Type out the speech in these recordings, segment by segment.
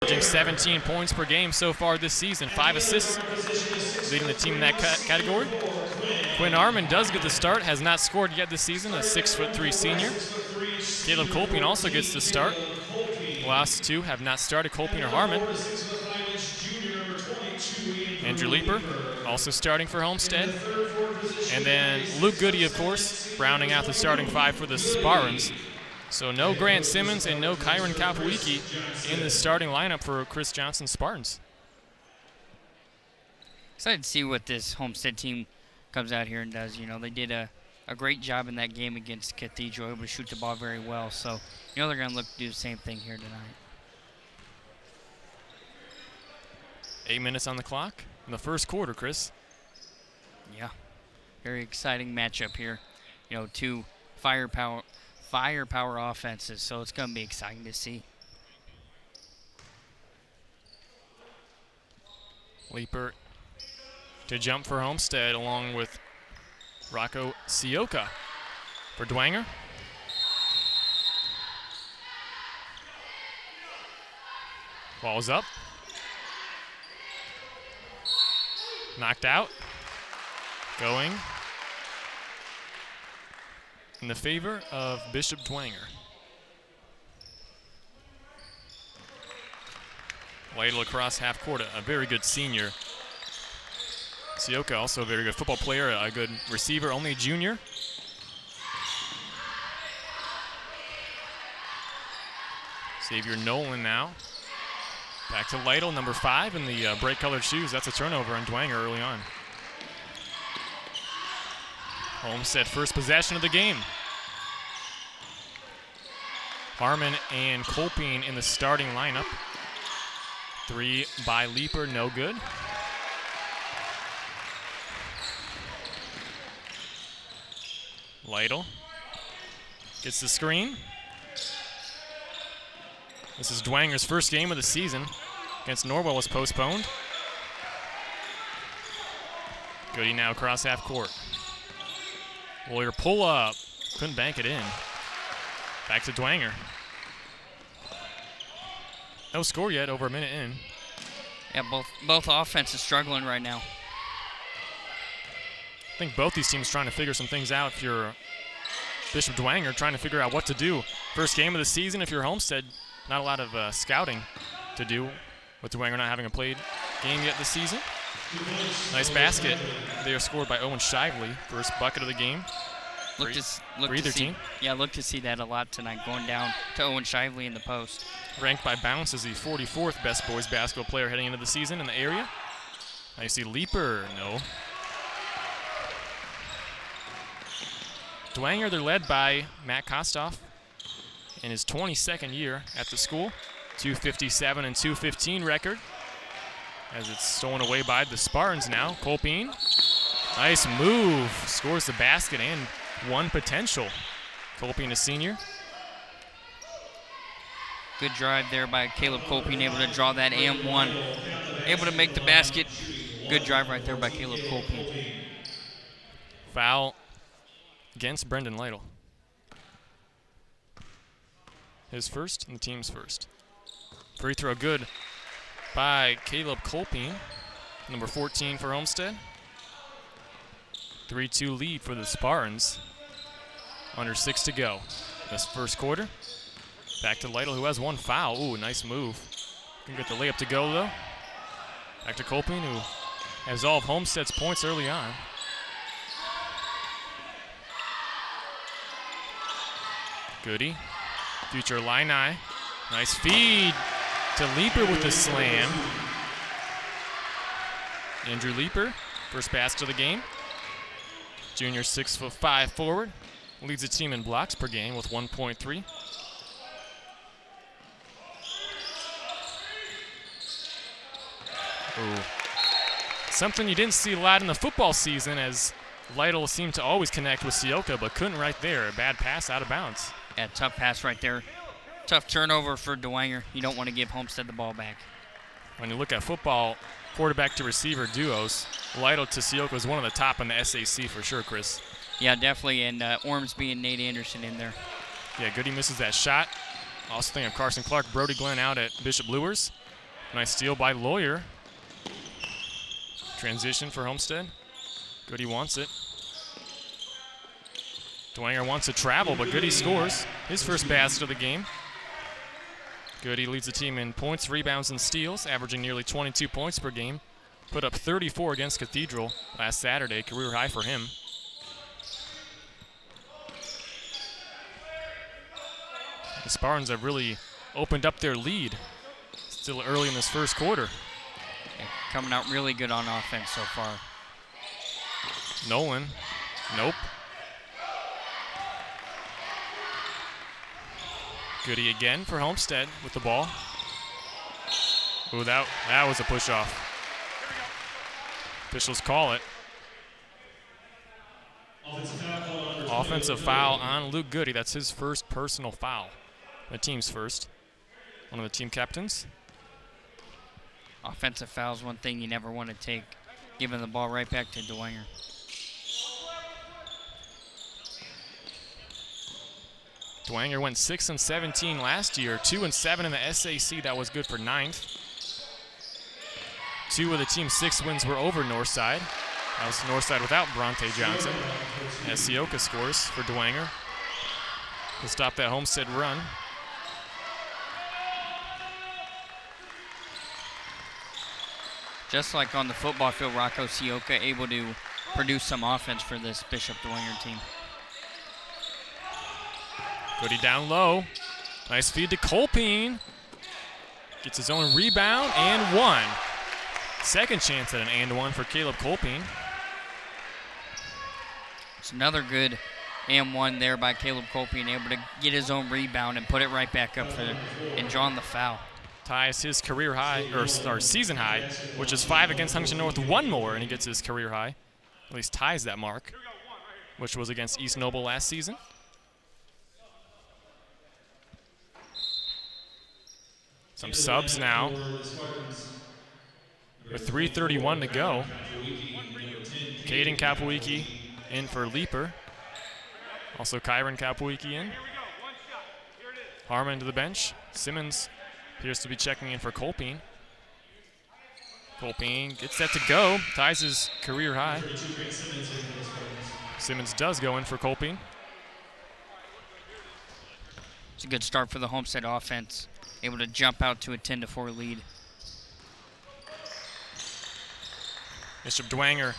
averaging 17 points per game so far this season, 5 assists, leading the team in that category. Quinn Arman does get the start, has not scored yet this season, a 6'3" senior. Caleb Kolping also gets the start. The last two have not started, Kolping or Harmon. Andrew Leeper also starting for Homestead. And then Luke Goody, of course, rounding out the starting five for the Spartans. So no Grant Simmons and no Kyron Kapowicki in the starting lineup for Chris Johnson's Spartans. Excited to see what this Homestead team comes out here and does. You know, they did a great job in that game against Cathedral, able to shoot the ball very well. So, you know, they're going to look to do the same thing here tonight. 8 minutes on the clock in the first quarter, Chris. Yeah, very exciting matchup here. You know, two firepower offenses, so it's going to be exciting to see. Leeper to jump for Homestead along with Rocco Sioka for Dwenger. Ball's up. Knocked out. Going in the favor of Bishop Dwenger. Ladle across half court, a very good senior. Sioka also a very good football player, a good receiver, only a junior. Xavier Nolan now. Back to Lytle, number 5 in the bright-colored shoes. That's a turnover on Dwenger early on. Homestead first possession of the game. Harmon and Kolping in the starting lineup. 3 by Leeper, no good. Lytle gets the screen. This is Dwenger's first game of the season. Against Norwell was postponed. Goody now across half court. Warrior pull up. Couldn't bank it in. Back to Dwenger. No score yet, over a minute in. Yeah, both offenses struggling right now. I think both these teams trying to figure some things out. If you're Bishop Dwenger, trying to figure out what to do. First game of the season. If you're Homestead, not a lot of scouting to do, with Dwenger not having a played game yet this season. Nice basket there scored by Owen Shively. First bucket of the game for either team. Yeah, look to see that a lot tonight, going down to Owen Shively in the post. Ranked by Bounce as the 44th best boys basketball player heading into the season in the area. Now you see Leeper, no. Dwenger, they're led by Matt Kostoff in his 22nd year at the school. 257 and 215 record as it's stolen away by the Spartans now. Kolping, nice move, scores the basket and one potential. Kolping, a senior. Good drive there by Caleb Kolping, able to draw that and one. Able to make the basket. Good drive right there by Caleb Kolping. Foul against Brendan Lytle. His first and the team's first. Free throw good by Caleb Kolping, number 14 for Homestead. 3-2 lead for the Spartans. Under 6 to go. This first quarter. Back to Lytle, who has one foul. Ooh, nice move. Can get the layup to go, though. Back to Kolping, who has all of Homestead's points early on. Goody. Future Illini. Nice feed to Leeper with the slam. Andrew Leeper, first basket of the game. Junior 6'5" forward. Leads the team in blocks per game with 1.3. Ooh. Something you didn't see a lot in the football season, as Lytle seemed to always connect with Sioka, but couldn't right there. A bad pass out of bounds. Yeah, tough pass right there. Tough turnover for Dwenger. You don't want to give Homestead the ball back. When you look at football, quarterback to receiver duos, Lytle to Sioka is one of the top in the SAC for sure, Chris. Yeah, definitely, and Ormsby and Nate Anderson in there. Yeah, Goody misses that shot. Also think of Carson Clark, Brody Glenn out at Bishop Lewis. Nice steal by Lawyer. Transition for Homestead. Goody wants it. Dwenger wants to travel, but Goody scores his first basket of the game. Goody leads the team in points, rebounds, and steals, averaging nearly 22 points per game. Put up 34 against Cathedral last Saturday, career high for him. The Spartans have really opened up their lead. Still early in this first quarter. Yeah, coming out really good on offense so far. Nolan, nope. Goody again for Homestead with the ball. Ooh, that was a push-off. Officials call it. Offensive foul on Luke Goody. That's his first personal foul. The team's first. One of the team captains. Offensive foul is one thing you never want to take, giving the ball right back to Dwenger. Dwenger went 6-17 last year, 2-7 in the SAC. That was good for 9th. 2 of the team's 6 wins were over Northside. That was Northside without Bronte Johnson. As Sioka scores for Dwenger to stop that Homestead run. Just like on the football field, Rocco Sioka able to produce some offense for this Bishop Dwenger team. Goody down low. Nice feed to Kolpin. Gets his own rebound and one. Second chance at an and one for Caleb Kolpin. It's another good and one there by Caleb Kolpin, able to get his own rebound and put it right back up for and drawing the foul. Ties his career high, or season high, which is 5 against Huntington North. One more, and he gets his career high. At least ties that mark, which was against East Noble last season. Some subs now. With 3:31 to go. Caden Kapowicki in for Leaper. Also Kyron Kapowicki in. Harmon to the bench. Simmons appears to be checking in for Kolpin. Kolpin gets that to go. Ties his career high. Simmons does go in for Kolpin. It's a good start for the Homestead offense. Able to jump out to a 10-4 lead. Bishop Dwenger.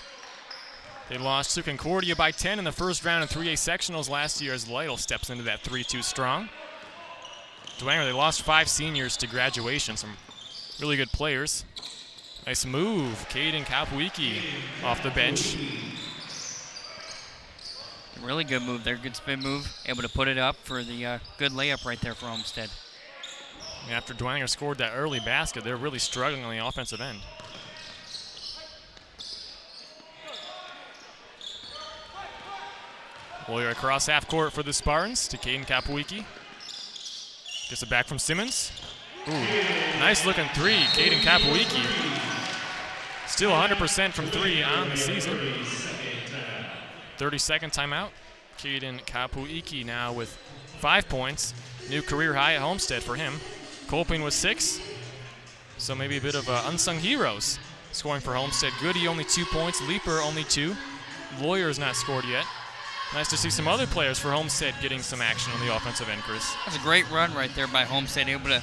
They lost to Concordia by 10 in the first round in 3A sectionals last year as Lytle steps into that 3-2 strong. Dwenger, they lost 5 seniors to graduation. Some really good players. Nice move. Caden Kapowicki off the bench. Really good move there. Good spin move. Able to put it up for the good layup right there for Homestead. And after Dwenger scored that early basket, they're really struggling on the offensive end. Lawyer across half court for the Spartans to Caden Kapowicki. Gets it back from Simmons. Ooh, nice looking three, Caden Kapowicki. Still 100% from 3 on the season. 32nd timeout. Caden Kapowicki now with 5 points. New career high at Homestead for him. Kolpin with 6. So maybe a bit of unsung heroes scoring for Homestead. Goody only 2 points. Leaper only 2. Lawyer's not scored yet. Nice to see some other players for Homestead getting some action on the offensive end, Chris. That's a great run right there by Homestead, able to,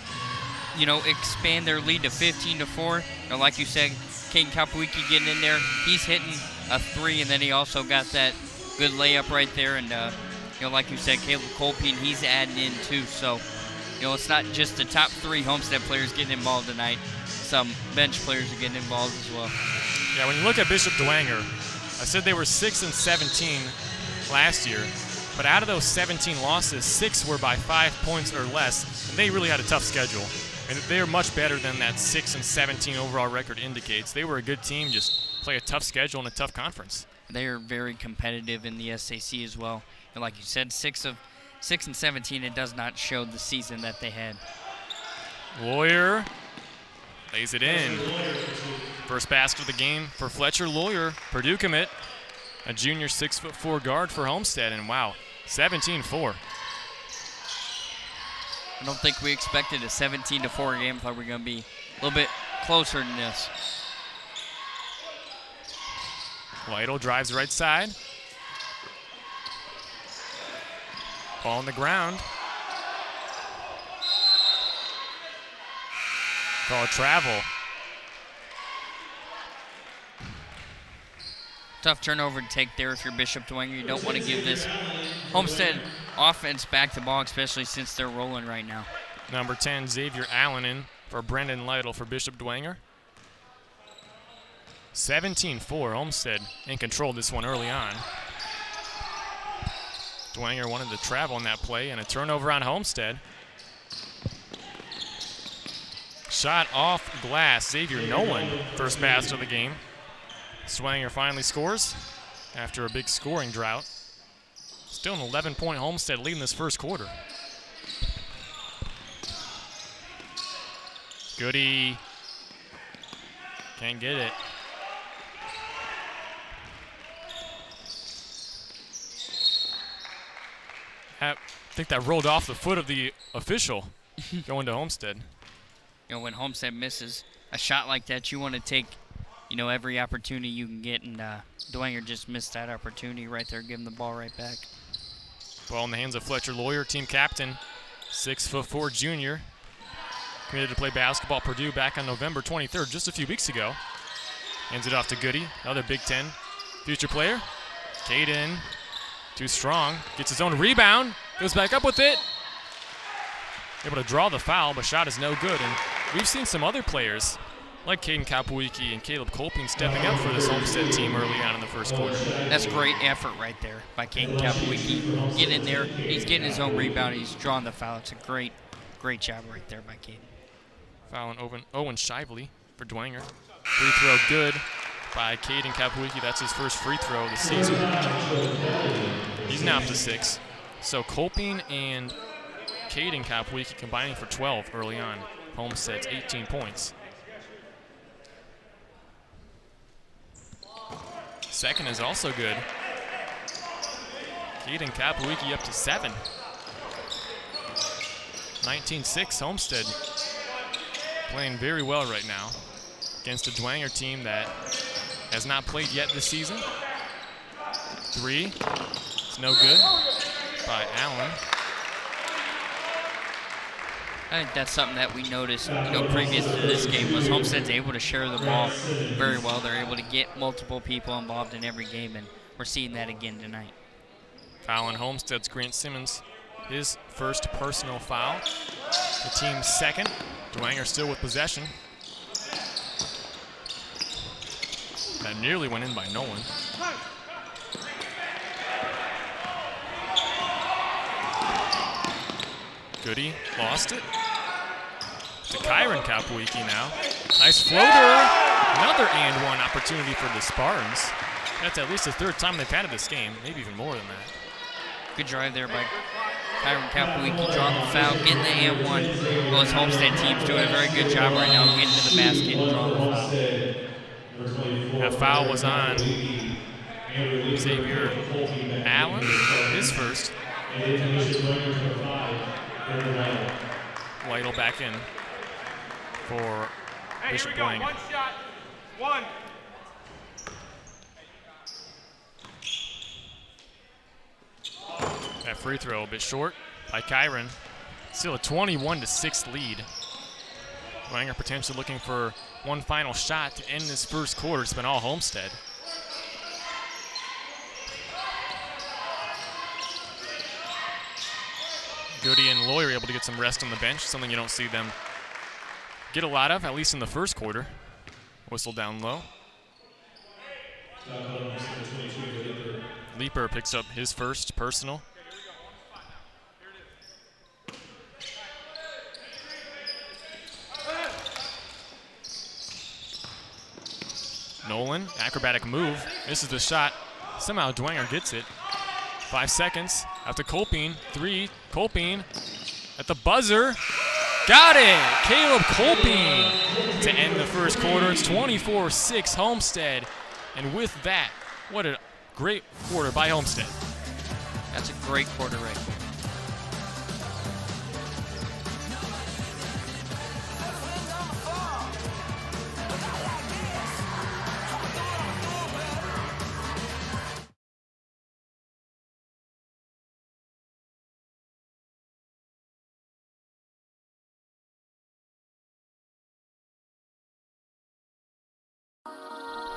expand their lead to 15-4. Like you said, Caden Kapowicki getting in there. He's hitting a 3, and then he also got that good layup right there. And, like you said, Caleb Kolpin, he's adding in too. So, it's not just the top 3 Homestead players getting involved tonight. Some bench players are getting involved as well. Yeah, when you look at Bishop Dwenger, I said they were 6-17 last year, but out of those 17 losses, 6 were by 5 points or less, and they really had a tough schedule. And they're much better than that 6-17 overall record indicates. They were a good team, just play a tough schedule and a tough conference. They are very competitive in the SAC as well. And like you said, 6-17, it does not show the season that they had. Lawyer lays it in. First basket of the game for Fletcher Lawyer, Purdue commit. A junior 6'4" guard for Homestead, and wow, 17-4. I don't think we expected a 17-4 game. Thought we were going to be a little bit closer than this. Lytle drives right side. Ball on the ground. Call travel. Tough turnover to take there if you're Bishop Dwenger. You don't want to give this Homestead offense back the ball, especially since they're rolling right now. Number 10, Xavier Allen in for Brendan Lytle for Bishop Dwenger. 17-4, Homestead in control this one early on. Dwenger wanted to travel in that play, and a turnover on Homestead. Shot off glass, Xavier Nolan, first basket of the game. Dwenger finally scores after a big scoring drought. Still an 11-point Homestead lead in this first quarter. Goody. Can't get it. I think that rolled off the foot of the official going to Homestead. You know, when Homestead misses a shot like that, you want to take, you know, every opportunity you can get, and Dwenger just missed that opportunity right there, giving the ball right back. Ball in the hands of Fletcher Lawyer, team captain, 6'4" junior. Committed to play basketball at Purdue back on November 23rd, just a few weeks ago. Hands it off to Goody, another Big Ten future player. Caden, too strong, gets his own rebound, goes back up with it. Able to draw the foul, but shot is no good. And we've seen some other players like Caden Kapowicki and Caleb Kolping stepping up for this Homestead team early on in the first quarter. That's great effort right there by Caden Kapowicki. Get in there, he's getting his own rebound, he's drawing the foul. It's a great job right there by Caden. Foul on Owen Shively for Dwenger. Free throw good by Caden Kapowicki. That's his first free throw of the season. He's now up to 6. So Kolping and Caden Kapowicki combining for 12 early on. Homestead's 18 points. Second is also good. Caden Kapowicki up to 7. 19-6 Homestead. Playing very well right now against a Dwenger team that has not played yet this season. 3, it's no good by Allen. I think that's something that we noticed, you know, previous to this game, was Homestead's able to share the ball very well. They're able to get multiple people involved in every game, and we're seeing that again tonight. Foul on Homestead's Grant Simmons, his first personal foul. The team's second. Dwenger still with possession. That nearly went in by Nolan. Goody lost it. To Kyron Kapowicki now. Nice floater. Another and one opportunity for the Spartans. That's at least the third time they've had it this game, maybe even more than that. Good drive there by Kyron Kapowicki, drawing the foul, getting the and one. Well, his Homestead team's doing a very good job right now getting to the basket and drawing the foul. That foul was on Xavier Allen, his first. Lytle back in for Bishop Dwenger. One shot. One. That free throw a bit short by Kyron. Still a 21-6 lead. Dwenger potentially looking for one final shot to end this first quarter. It's been all Homestead. Goody and Lawyer able to get some rest on the bench, something you don't see them get a lot of, at least in the first quarter. Whistle down low. Leaper picks up his first personal. Nolan, acrobatic move, misses the shot. Somehow Dwenger gets it. 5 seconds, out to Kolping, 3, Kolping at the buzzer. Got it! Caleb Kolping to end the first quarter. It's 24-6 Homestead. And with that, what a great quarter by Homestead. That's a great quarter right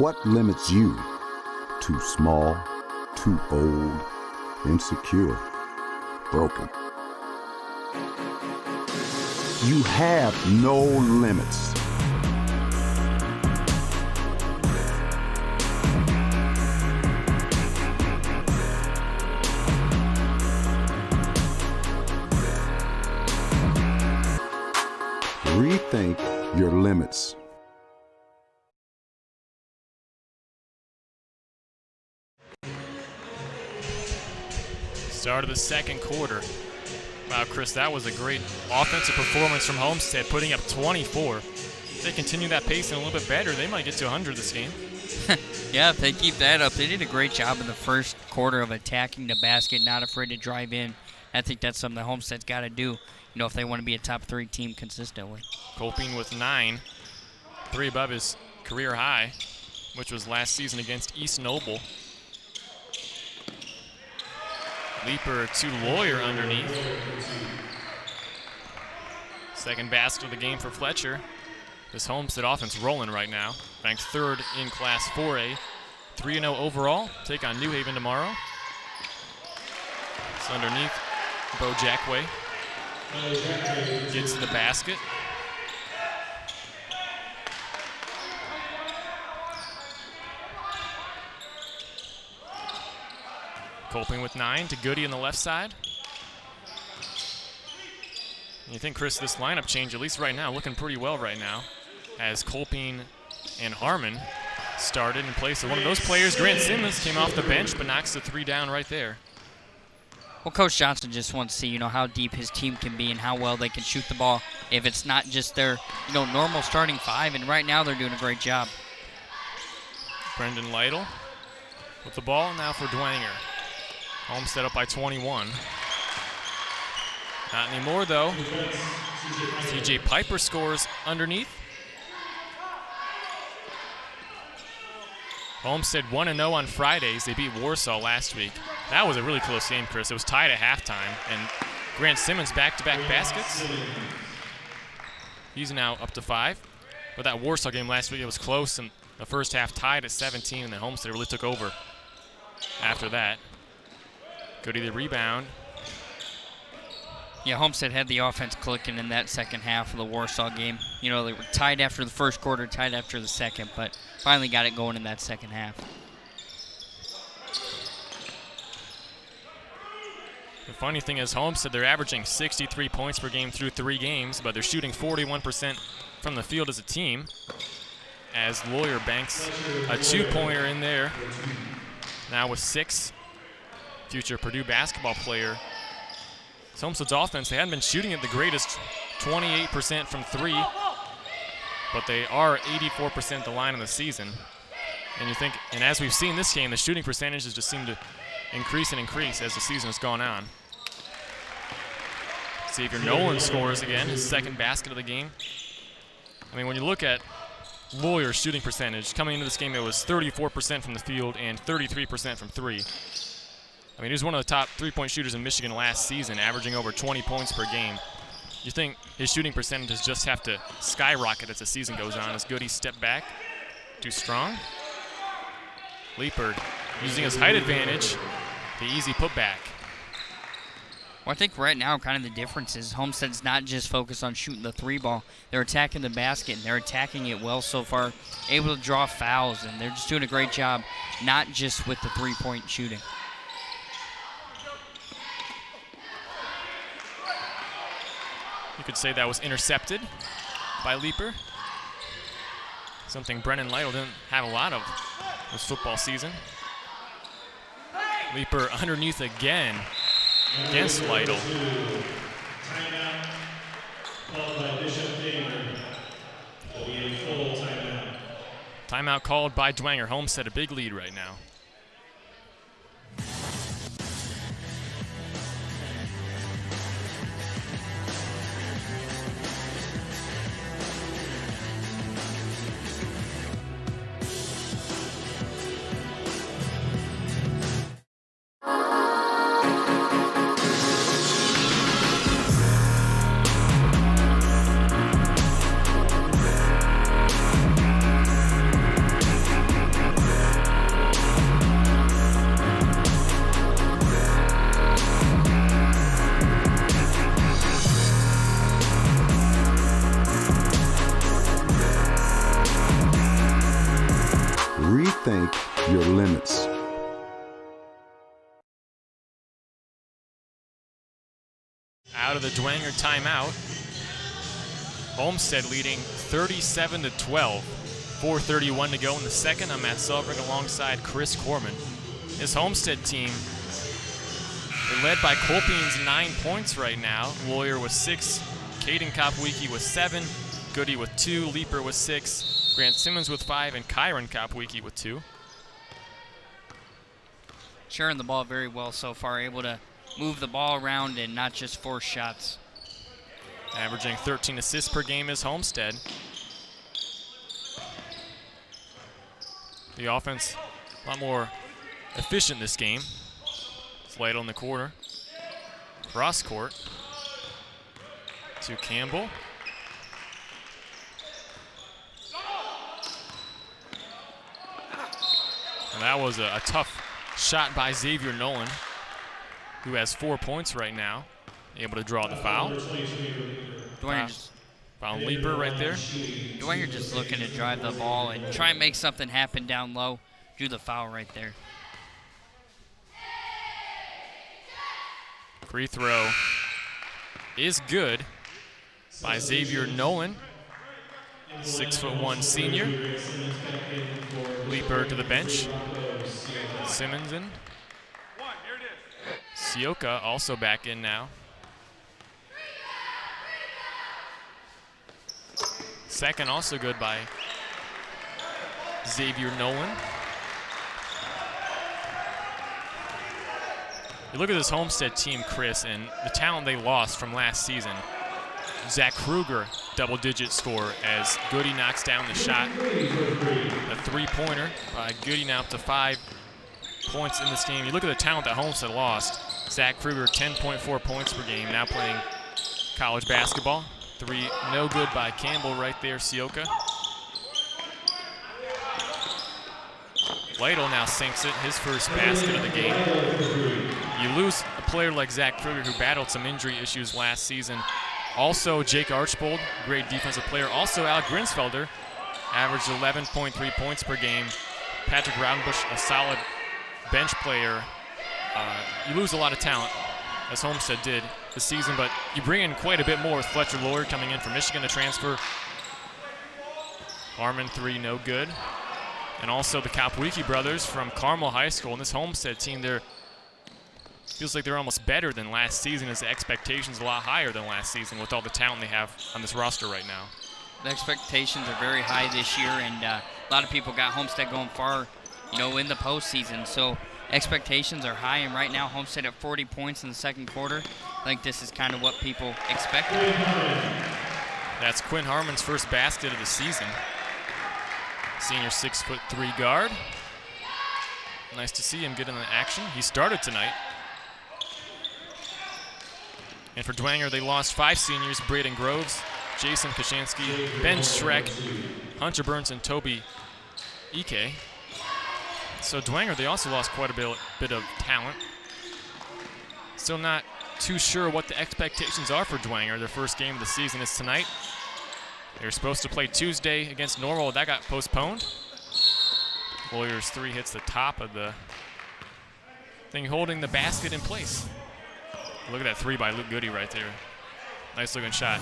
What limits you? Too small, too old, insecure, broken. You have no limits. Rethink your limits. Start of the second quarter. Wow, Chris, that was a great offensive performance from Homestead, putting up 24. If they continue that pace and a little bit better, they might get to 100 this game. Yeah, if they keep that up, they did a great job in the first quarter of attacking the basket, not afraid to drive in. I think that's something that Homestead's got to do, if they want to be a top 3 team consistently. Kohrman with 9, 3 above his career high, which was last season against East Noble. Leaper to Lawyer underneath. Second basket of the game for Fletcher. This Homestead offense rolling right now. Ranked 3rd in Class 4A. 3-0 overall. Take on New Haven tomorrow. It's underneath. Bo Jackway gets to the basket. Kohrman with 9 to Goody on the left side. And you think, Chris, this lineup change, at least right now, looking pretty well right now, as Kohrman and Harmon started in place of one of those players. Grant Simmons came off the bench, but knocks the 3 down right there. Well, Coach Johnson just wants to see, how deep his team can be and how well they can shoot the ball if it's not just their, normal starting 5, and right now they're doing a great job. Brendan Lytle with the ball now for Dwenger. Homestead up by 21. Not anymore, though. TJ Piper scores underneath. Homestead 1-0 on Fridays. They beat Warsaw last week. That was a really close game, Chris. It was tied at halftime, and Grant Simmons back-to-back baskets. He's now up to 5. But that Warsaw game last week, it was close, and the first half tied at 17, and then Homestead really took over after that. Goody the rebound. Yeah, Homestead had the offense clicking in that second half of the Warsaw game. They were tied after the first quarter, tied after the second, but finally got it going in that second half. The funny thing is, Homestead, they're averaging 63 points per game through 3 games, but they're shooting 41% from the field as a team, as Lawyer banks a 2-pointer in there. Now with 6, future Purdue basketball player. Homestead's offense, they hadn't been shooting it the greatest, 28% from 3, but they are 84% at the line in the season. And you think, and as we've seen this game, the shooting percentages just seem to increase and increase as the season has gone on. Xavier Nolan scores again, his 2nd basket of the game. I mean, when you look at Lawyer's shooting percentage, coming into this game, it was 34% from the field and 33% from 3. I mean, he was one of the top 3-point shooters in Michigan last season, averaging over 20 points per game. You think his shooting percentages just have to skyrocket as the season goes on. As Goody step back, too strong. Leapert using his height advantage, the easy putback. Well, I think right now kind of the difference is Homestead's not just focused on shooting the 3 ball. They're attacking the basket, and they're attacking it well so far, able to draw fouls, and they're just doing a great job, not just with the 3-point shooting. You could say that was intercepted by Leaper. Something Brennan Lytle didn't have a lot of this football season. Leaper underneath again against Lytle. Timeout called by Bishop Dwenger. Will be a full timeout. Timeout called by Dwenger. Homestead a big lead right now. out of the Dwenger timeout. Homestead leading 37-12. 4:31 to go in the second. I'm Matt Saalfrank alongside Chris Kohrman. This Homestead team, they're led by Kolping's 9 points right now. Lawyer with 6, Caden Kopwicki with 7, Goody with 2, Leaper with 6, Grant Simmons with 5, and Kyron Kopwicki with 2. Sharing the ball very well so far, able to move the ball around and not just force shots. Averaging 13 assists per game is Homestead. The offense a lot more efficient this game. Slide on the corner. Cross court to Campbell. And that was a tough shot by Xavier Nolan, who has 4 points right now. Able to draw the foul. Foul Leaper right there. Dwenger just looking to drive the ball and try and make something happen down low. Drew the foul right there. Free throw is good by Xavier Nolan. 6'1" senior. Leaper to the bench. Simmons in. Sioka also back in now. Second also good by Xavier Nolan. You look at this Homestead team, Chris, and the talent they lost from last season. Zach Kruger, double-digit score as Goody knocks down the shot. A three-pointer by Goody, now up to 5 points in this game. You look at the talent that Homestead lost. Zach Kruger, 10.4 points per game, now playing college basketball. 3 no good by Campbell right there, Sioka. Lytle now sinks it, his first basket of the game. You lose a player like Zach Kruger, who battled some injury issues last season. Also, Jake Archbold, great defensive player. Also, Alec Grinsfelder, averaged 11.3 points per game. Patrick Raudenbush, a solid bench player. You lose a lot of talent, as Homestead did this season, but you bring in quite a bit more with Fletcher Lawyer coming in from Michigan to transfer. Harmon 3 no good. And also the Kopwicki brothers from Carmel High School. And this Homestead team, feels like they're almost better than last season, as the expectations a lot higher than last season with all the talent they have on this roster right now. The expectations are very high this year, and a lot of people got Homestead going far, in the postseason. So expectations are high, and right now Homestead at 40 points in the second quarter. I think this is kind of what people expected. That's Quinn Harmon's first basket of the season. Senior 6'3" guard. Nice to see him get in the action. He started tonight. And for Dwenger, they lost 5 seniors: Braden Groves, Jason Kashansky, Ben Schreck, Hunter Burns, and Toby Ike. So Dwenger, they also lost quite a bit of talent. Still not too sure what the expectations are for Dwenger. Their first game of the season is tonight. They were supposed to play Tuesday against Norwell. That got postponed. Lawyers 3 hits the top of the thing, holding the basket in place. Look at that 3 by Luke Goody right there. Nice looking shot.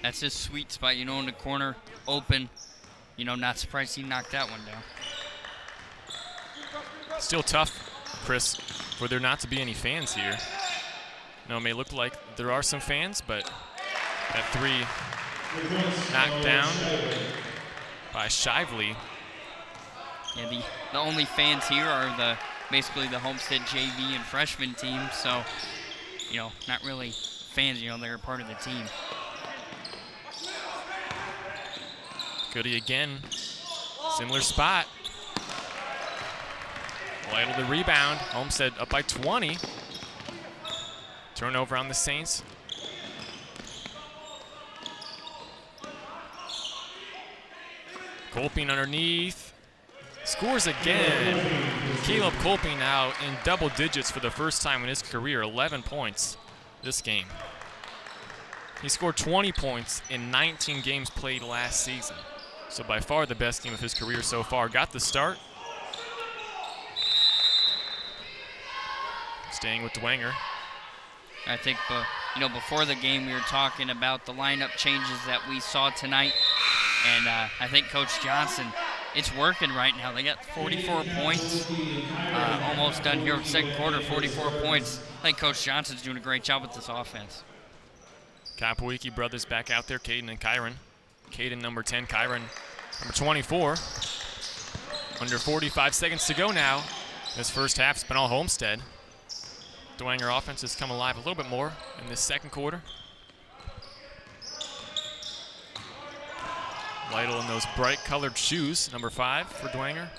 That's his sweet spot, in the corner, open. Not surprised he knocked that one down. Still tough, Chris, for there not to be any fans here. It may look like there are some fans, but that 3 knocked down by Shively. Yeah, the only fans here are basically the Homestead JV and freshman team, so, not really fans, they're a part of the team. Goody again, similar spot. Lytle the rebound, Homestead up by 20. Turnover on the Saints. Kolping underneath, scores again. Caleb Kolping now in double digits for the first time in his career, 11 points this game. He scored 20 points in 19 games played last season. So by far the best game of his career so far. Got the start. Staying with Dwenger. I think, before the game we were talking about the lineup changes that we saw tonight, and I think Coach Johnson, it's working right now. They got 44 points, almost done here with second quarter, 44 points. I think Coach Johnson's doing a great job with this offense. Kapowicki brothers back out there, Caden and Kyron. Caden number 10, Kyron number 24. Under 45 seconds to go now. This first half's been all Homestead. Dwenger offense has come alive a little bit more in this second quarter. Lytle in those bright colored shoes, number 5 for Dwenger.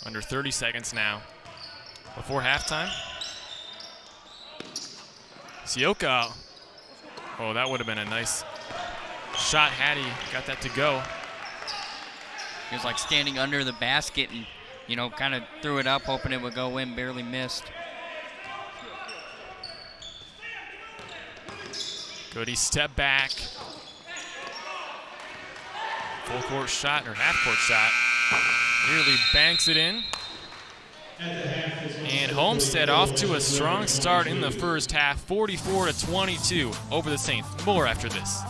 Under 30 seconds now before halftime. Sioka. Oh, that would have been a nice shot had he got that to go. He was like standing under the basket and, kind of threw it up, hoping it would go in, barely missed. Goody step back. Full court shot or half court shot. Nearly banks it in. And Homestead off to a strong start in the first half, 44-22 over the Saints. More after this.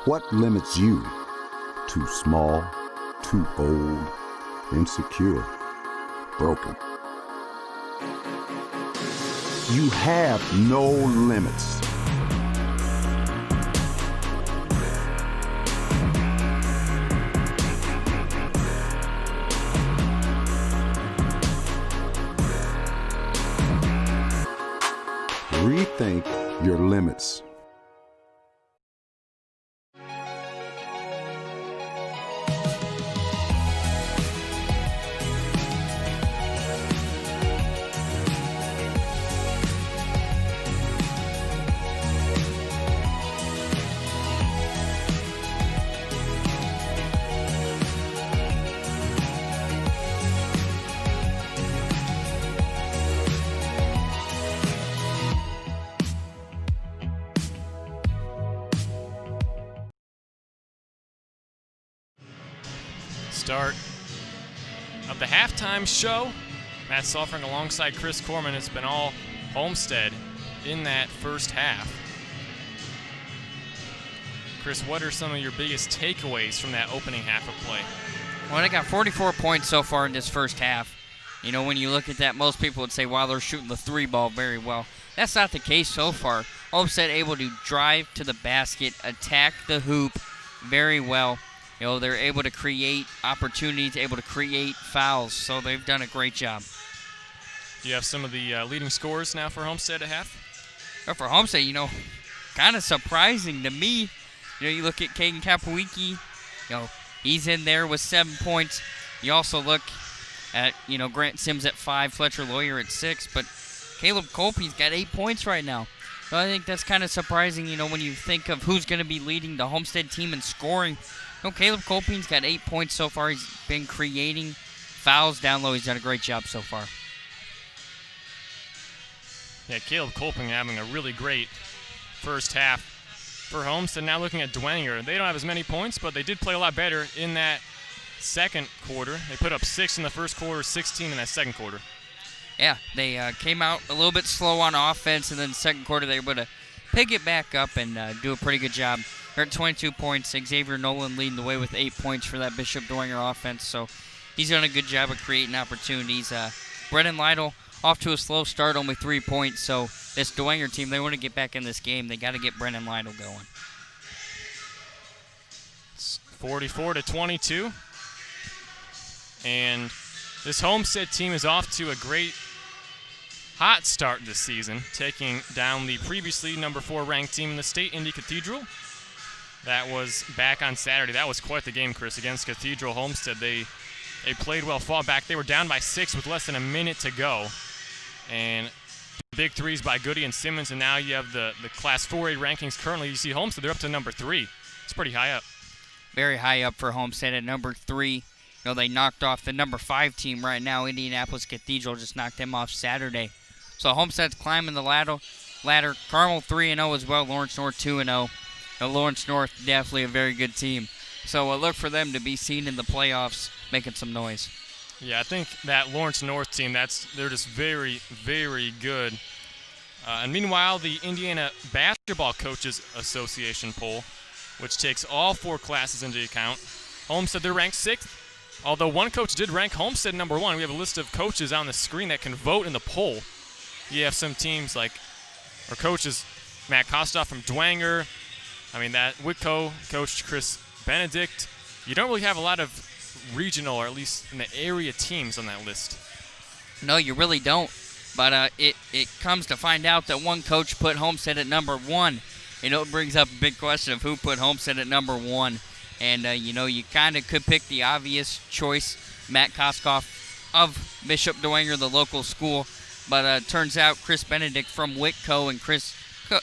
What limits you? Too small, too old, insecure, broken. You have no limits. Rethink your limits. Start of the halftime show. Matt Saalfrank alongside Chris Kohrman. It's been all Homestead in that first half. Chris, what are some of your biggest takeaways from that opening half of play? Well, they got 44 points so far in this first half. When you look at that, most people would say, wow, they're shooting the 3 ball very well. That's not the case so far. Homestead able to drive to the basket, attack the hoop very well. They're able to create opportunities, able to create fouls, so they've done a great job. Do you have some of the leading scores now for Homestead at half? Well, for Homestead, kind of surprising to me. You look at Caden Kapowicki, he's in there with 7 points. You also look at, Grant Sims at 5, Fletcher Lawyer at 6, but Caleb Colby's got 8 points right now. So I think that's kind of surprising, when you think of who's going to be leading the Homestead team in scoring. Caleb Colby's got 8 points so far. He's been creating fouls down low. He's done a great job so far. Yeah, Caleb Colby having a really great first half for Homestead. Now looking at Dwenger, they don't have as many points, but they did play a lot better in that second quarter. They put up 6 in the first quarter, 16 in that second quarter. Yeah, they came out a little bit slow on offense, and then second quarter they were able to pick it back up and do a pretty good job. They're at 22 points. Xavier Nolan leading the way with 8 points for that Bishop Dwenger offense. So he's done a good job of creating opportunities. Brennan Lytle off to a slow start, only 3 points. So this Dwenger team, they want to get back in this game. They got to get Brennan Lytle going. It's 44-22. And this Homestead team is off to a great hot start this season, taking down the previously number 4 ranked team in the state, Indy Cathedral. That was back on Saturday. That was quite the game, Chris, against Cathedral Homestead. They played well, fought back. They were down by 6 with less than a minute to go. And big threes by Goody and Simmons, and now you have the Class 4A rankings currently. You see Homestead, they're up to number 3. It's pretty high up. Very high up for Homestead at number 3. They knocked off the number 5 team right now. Indianapolis Cathedral just knocked them off Saturday. So Homestead's climbing the ladder. Carmel 3-0 as well. Lawrence North 2-0. And Lawrence North definitely a very good team. So look for them to be seen in the playoffs making some noise. Yeah, I think that Lawrence North team, they're just very, very good. And meanwhile, the Indiana Basketball Coaches Association poll, which takes all 4 classes into account, Homestead, they're ranked 6th. Although one coach did rank Homestead number 1. We have a list of coaches on the screen that can vote in the poll. You have some teams like our coaches, Matt Kostoff from Dwenger. I mean, that Whitco coach Chris Benedict. You don't really have a lot of regional, or at least in the area, teams on that list. No, you really don't. But it comes to find out that one coach put Homestead at number 1. It brings up a big question of who put Homestead at number 1. And, you kind of could pick the obvious choice, Matt Koskoff of Bishop Dwenger, the local school. But turns out Chris Benedict from Whitco and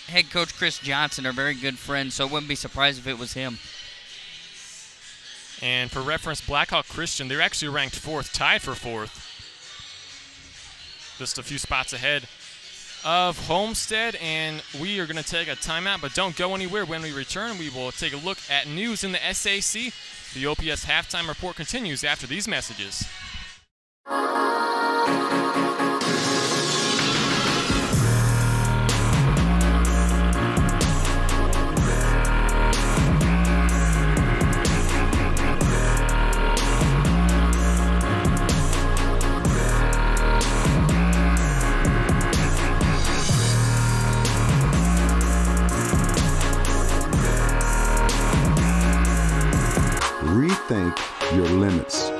head coach Chris Johnson are very good friends, so I wouldn't be surprised if it was him. And for reference, Blackhawk Christian, they're actually ranked 4th, tied for 4th. Just a few spots ahead of Homestead, and we are going to take a timeout, but don't go anywhere. When we return, we will take a look at news in the SAC. The OPS halftime report continues after these messages. Rethink your limits.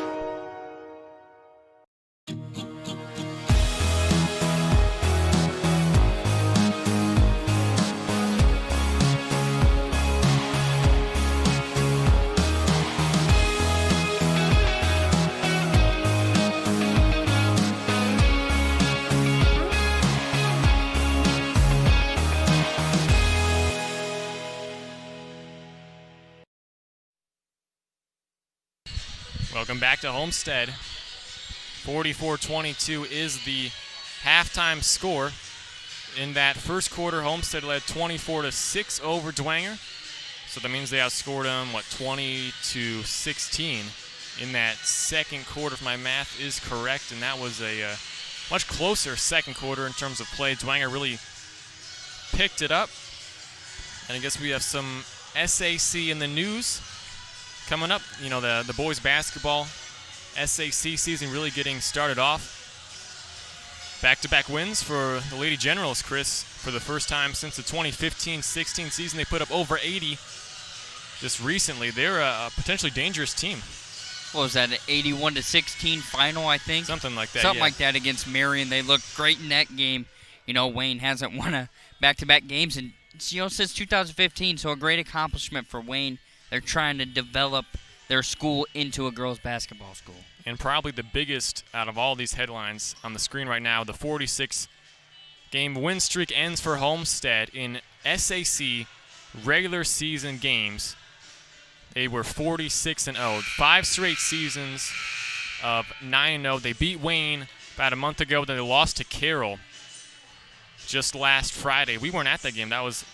Welcome back to Homestead. 44-22 is the halftime score. In that first quarter, Homestead led 24-6 over Dwenger. So that means they outscored them, 20-16 in that second quarter, if my math is correct. And that was a much closer second quarter in terms of play. Dwenger really picked it up. And I guess we have some SAC in the news coming up. The boys basketball SAC season really getting started off. Back-to-back wins for the Lady Generals, Chris. For the first time since the 2015-16 season, they put up over 80 just recently. They're a potentially dangerous team. What was that, an 81-16 final, I think? Something like that, Something like that against Marion. They looked great in that game. Wayne hasn't won a back-to-back games since 2015, so a great accomplishment for Wayne. They're trying to develop their school into a girls' basketball school. And probably the biggest out of all these headlines on the screen right now, the 46-game win streak ends for Homestead in SAC regular season games. They were 46-0. 5 straight seasons of 9-0. They beat Wayne about a month ago. Then they lost to Carroll just last Friday. We weren't at that game. That was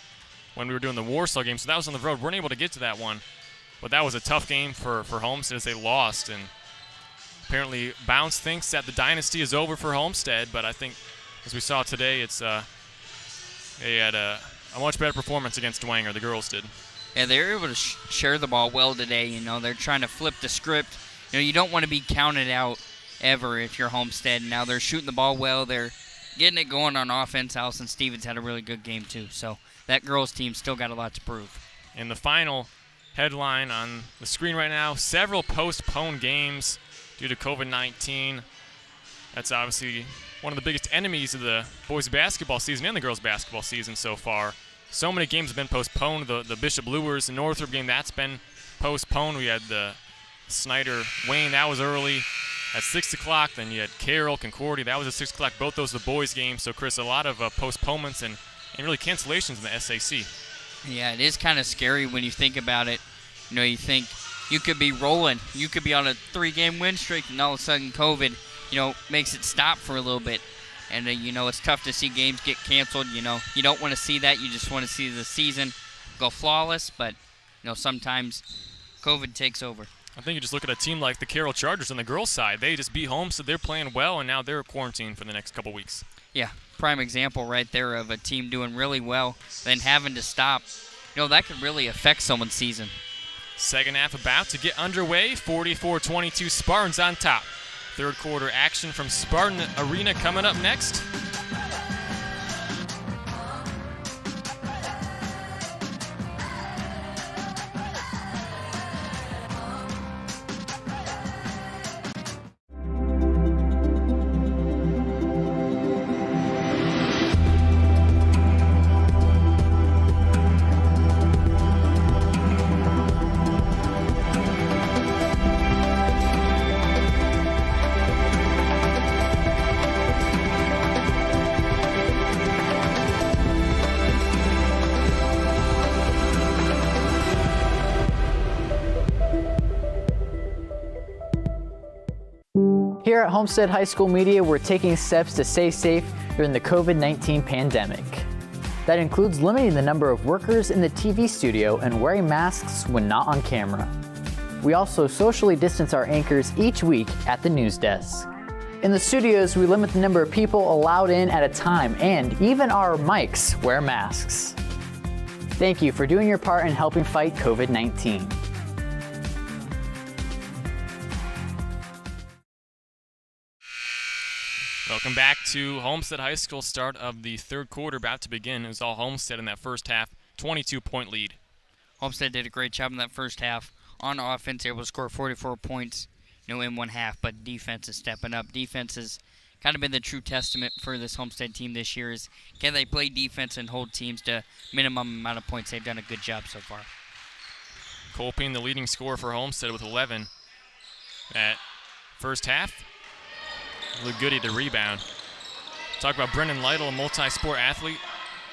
when we were doing the Warsaw game, so that was on the road. We weren't able to get to that one. But that was a tough game for Homestead as they lost. And apparently Bounce thinks that the dynasty is over for Homestead, but I think, as we saw today, it's they had a much better performance against Dwenger, the girls did. Yeah, they were able to share the ball well today. They're trying to flip the script. You don't want to be counted out ever if you're Homestead. Now they're shooting the ball well. They're getting it going on offense. Allison Stevens had a really good game too. So that girls team still got a lot to prove. And the final headline on the screen right now, several postponed games due to COVID-19. That's obviously one of the biggest enemies of the boys basketball season and the girls basketball season so far. So many games have been postponed. The Bishop Lures and Northrop game, that's been postponed. We had the Snyder Wayne, that was early at 6 o'clock. Then you had Carroll, Concordia, that was at 6 o'clock. Both those are the boys games. So, Chris, a lot of postponements and really cancellations in the SAC. Yeah, it is kind of scary when you think about it. You think you could be rolling. You could be on a 3-game win streak, and all of a sudden COVID, makes it stop for a little bit. And, it's tough to see games get canceled. You don't want to see that. You just want to see the season go flawless. But, sometimes COVID takes over. I think you just look at a team like the Carroll Chargers on the girls' side. They just beat Homestead. They're playing well, and now they're quarantined for the next couple weeks. Yeah, prime example right there of a team doing really well, then having to stop. That could really affect someone's season. Second half about to get underway. 44-22, Spartans on top. Third quarter action from Spartan Arena coming up next. Here at Homestead High School Media, we're taking steps to stay safe during the COVID-19 pandemic. That includes limiting the number of workers in the TV studio and wearing masks when not on camera. We also socially distance our anchors each week at the news desk. In the studios, we limit the number of people allowed in at a time, and even our mics wear masks. Thank you for doing your part in helping fight COVID-19. Welcome back to Homestead High School. Start of the third quarter about to begin. It was all Homestead in that first half. 22-point lead. Homestead did a great job in that first half. On offense, able to score 44 points, in one half, but defense is stepping up. Defense has kind of been the true testament for this Homestead team this year is can they play defense and hold teams to minimum amount of points. They've done a good job so far. Kolping, the leading scorer for Homestead with 11 at first half. Luke Goody to rebound. Talk about Brendan Lytle, a multi-sport athlete.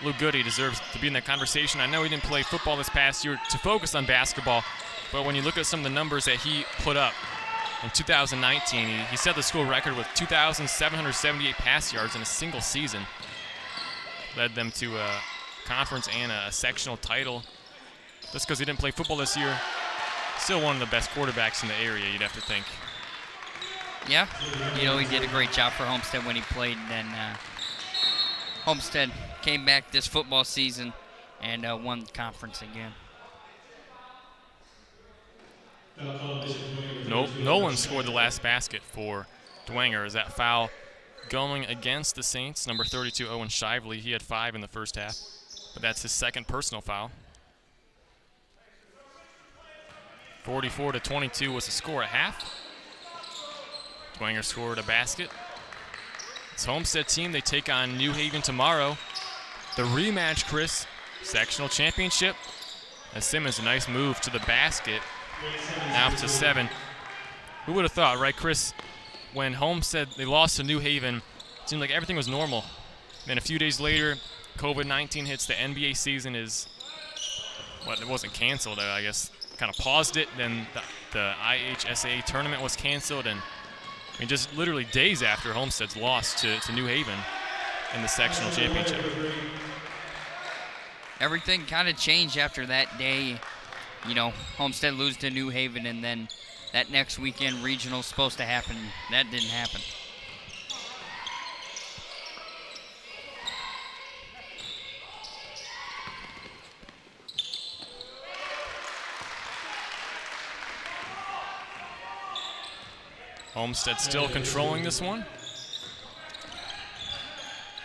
Luke Goody deserves to be in that conversation. I know he didn't play football this past year to focus on basketball, but when you look at some of the numbers that he put up in 2019, he set the school record with 2,778 pass yards in a single season. Led them to a conference and a sectional title. Just because he didn't play football this year, still one of the best quarterbacks in the area, you'd have to think. Yeah, he did a great job for Homestead when he played. And then Homestead came back this football season and won the conference again. Nolan scored the last basket for Dwenger. Is that foul going against the Saints? Number 32, Owen Shively. He had 5 in the first half, but that's his second personal foul. 44-22 was the score at half. Dwenger scored a basket. It's Homestead team. They take on New Haven tomorrow. The rematch, Chris, sectional championship. As Simmons, a nice move to the basket. Now to 7. Who would have thought, right, Chris? When Homestead, they lost to New Haven, it seemed like everything was normal. Then a few days later, COVID-19 hits. The NBA season is, it wasn't canceled. I guess kind of paused it. Then the IHSA tournament was canceled, and just literally days after Homestead's loss to New Haven in the sectional championship. Everything kind of changed after that day. Homestead lose to New Haven, and then that next weekend regional's supposed to happen. That didn't happen. Homestead still controlling this one.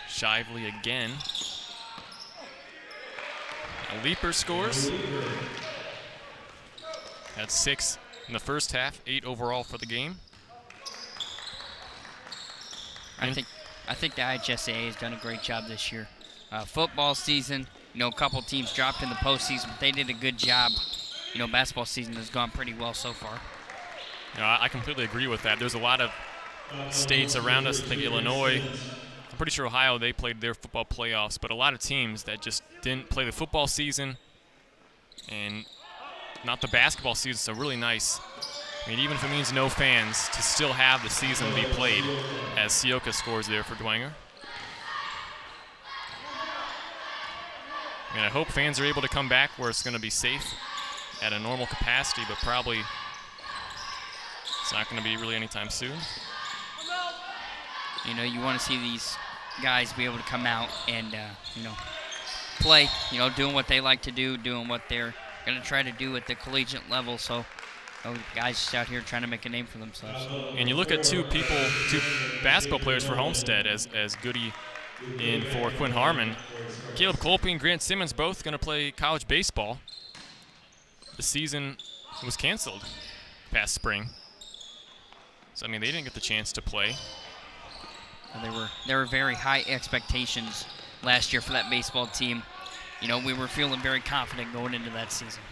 Shively again. A Leaper scores. Had 6 in the first half, 8 overall for the game. I think the IHSAA has done a great job this year. Football season, a couple teams dropped in the postseason, but they did a good job. Basketball season has gone pretty well so far. I completely agree with that. There's a lot of states around us. I think Illinois, I'm pretty sure Ohio, they played their football playoffs, but a lot of teams that just didn't play the football season and not the basketball season, so really nice. Even if it means no fans, to still have the season be played, as Sioka scores there for Dwenger. I mean, I hope fans are able to come back where it's going to be safe at a normal capacity, but probably it's not going to be really anytime soon. You know, you want to see these guys be able to come out and, you know, play, you know, doing what they like to do, doing what they're going to try to do at the collegiate level. So, you know, guys just out here trying to make a name for themselves. And you look at two basketball players for Homestead as Goody in for Quinn Harmon. Caleb Colby and Grant Simmons both going to play college baseball. The season was canceled past spring. So, I mean, they didn't get the chance to play. There were very high expectations last year for that baseball team. You know, we were feeling very confident going into that season.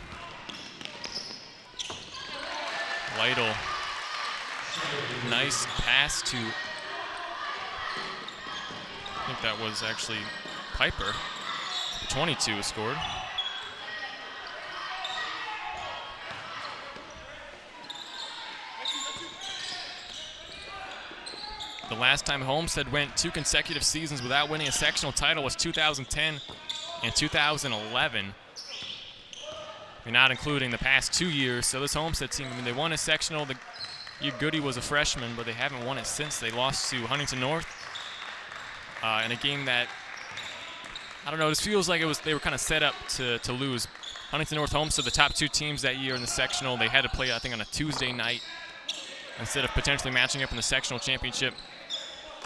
Lytle, nice pass to, I think that was actually Piper. 22 scored. The last time Homestead went 2 consecutive seasons without winning a sectional title was 2010 and 2011. We're not including the past 2 years. So this Homestead team, I mean, they won a sectional. The year Goody was a freshman, but they haven't won it since. They lost to Huntington North in a game that, I don't know, this feels like they were kind of set up to lose. Huntington North Homestead, the top 2 teams that year in the sectional, they had to play, I think, on a Tuesday night instead of potentially matching up in the sectional championship.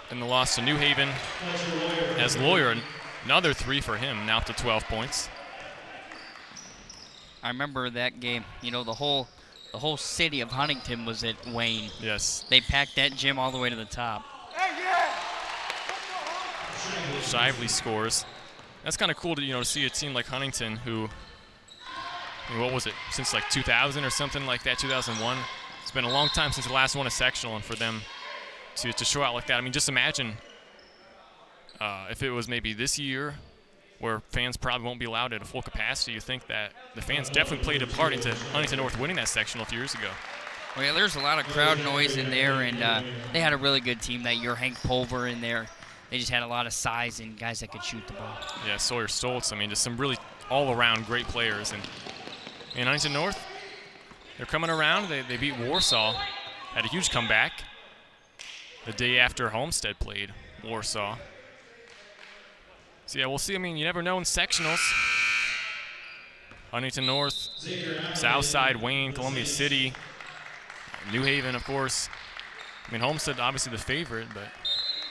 And the loss to New Haven as Lawyer, another 3 for him, now up to 12 points. I remember that game. You know, the whole city of Huntington was at Wayne. Yes. They packed that gym all the way to the top. Shively scores. That's kind of cool to, you know, to see a team like Huntington who, I mean, what was it, since like 2000 or something like that, 2001. It's been a long time since the last won a sectional, and for them to show out like that. I mean, just imagine if it was maybe this year where fans probably won't be allowed at a full capacity. You think that the fans definitely played a part into Huntington North winning that sectional a few years ago. Well, yeah, there's a lot of crowd noise in there, and they had a really good team that year. Hank Pulver in there. They just had a lot of size and guys that could shoot the ball. Yeah, Sawyer Stoltz. I mean, just some really all-around great players. And in Huntington North, they're coming around. They beat Warsaw, had a huge comeback the day after Homestead played Warsaw. So, yeah, we'll see. I mean, you never know in sectionals. Huntington North, Southside, Wayne, Columbia City, New Haven, of course. I mean, Homestead, obviously the favorite, but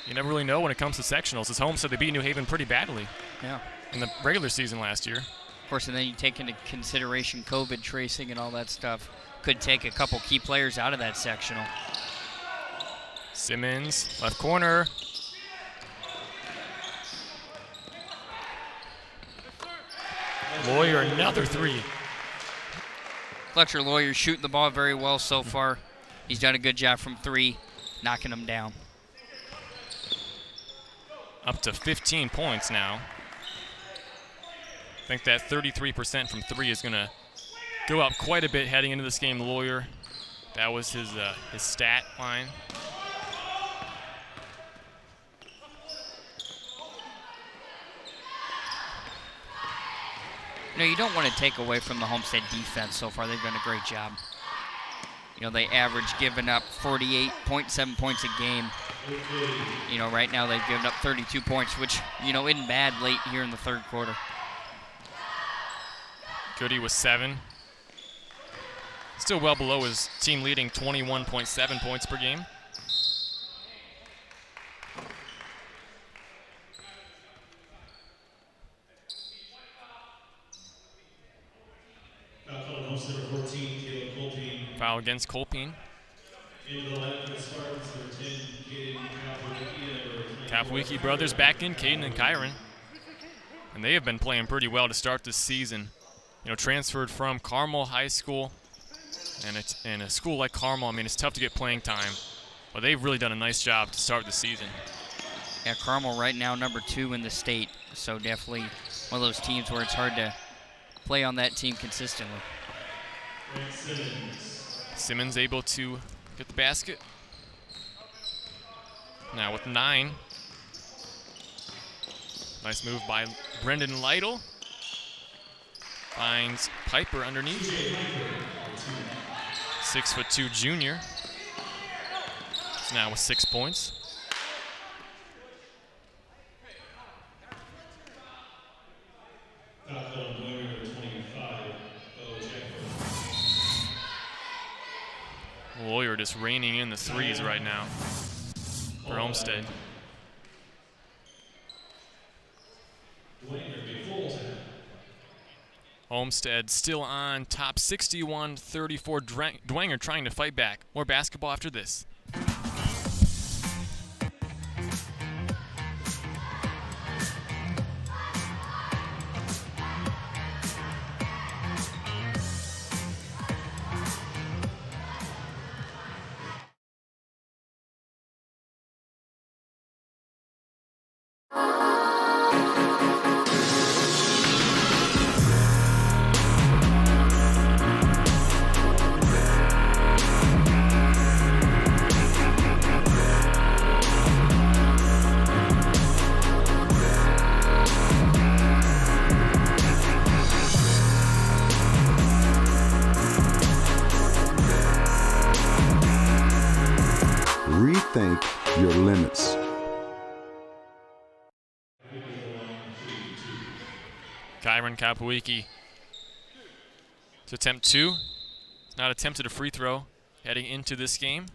you never really know when it comes to sectionals. As Homestead, they beat New Haven pretty badly in the regular season last year. Of course, and then you take into consideration COVID tracing and all that stuff. Could take a couple key players out of that sectional. Simmons, left corner. Lawyer, another 3. Fletcher Lawyer shooting the ball very well so far. He's done a good job from 3, knocking them down. Up to 15 points now. I think that 33% from 3 is going to go up quite a bit heading into this game. Lawyer, that was his stat line. You know, you don't want to take away from the Homestead defense so far. They've done a great job. You know, they average giving up 48.7 points a game. You know, right now they've given up 32 points, which, you know, isn't bad late here in the third quarter. Goody was 7. Still well below his team leading 21.7 points per game. Foul against Colpine. Kapwicki brothers back in, Caden and Kyron. And they have been playing pretty well to start this season. You know, transferred from Carmel High School. And it's in a school like Carmel, I mean, it's tough to get playing time. But they've really done a nice job to start the season. Yeah, Carmel right now #2 in the state. So definitely one of those teams where it's hard to play on that team consistently. Simmons able to get the basket. Now with 9. Nice move by Brendan Lytle. Finds Piper underneath. 6'2" junior. He's now with 6 points. Lawyer just reining in the threes right now for Homestead. Homestead still on top 61-34. Dwenger trying to fight back. More basketball after this. Rethink your limits. Kohrman Kapowicki to attempt 2. It's not attempted a free throw heading into this game.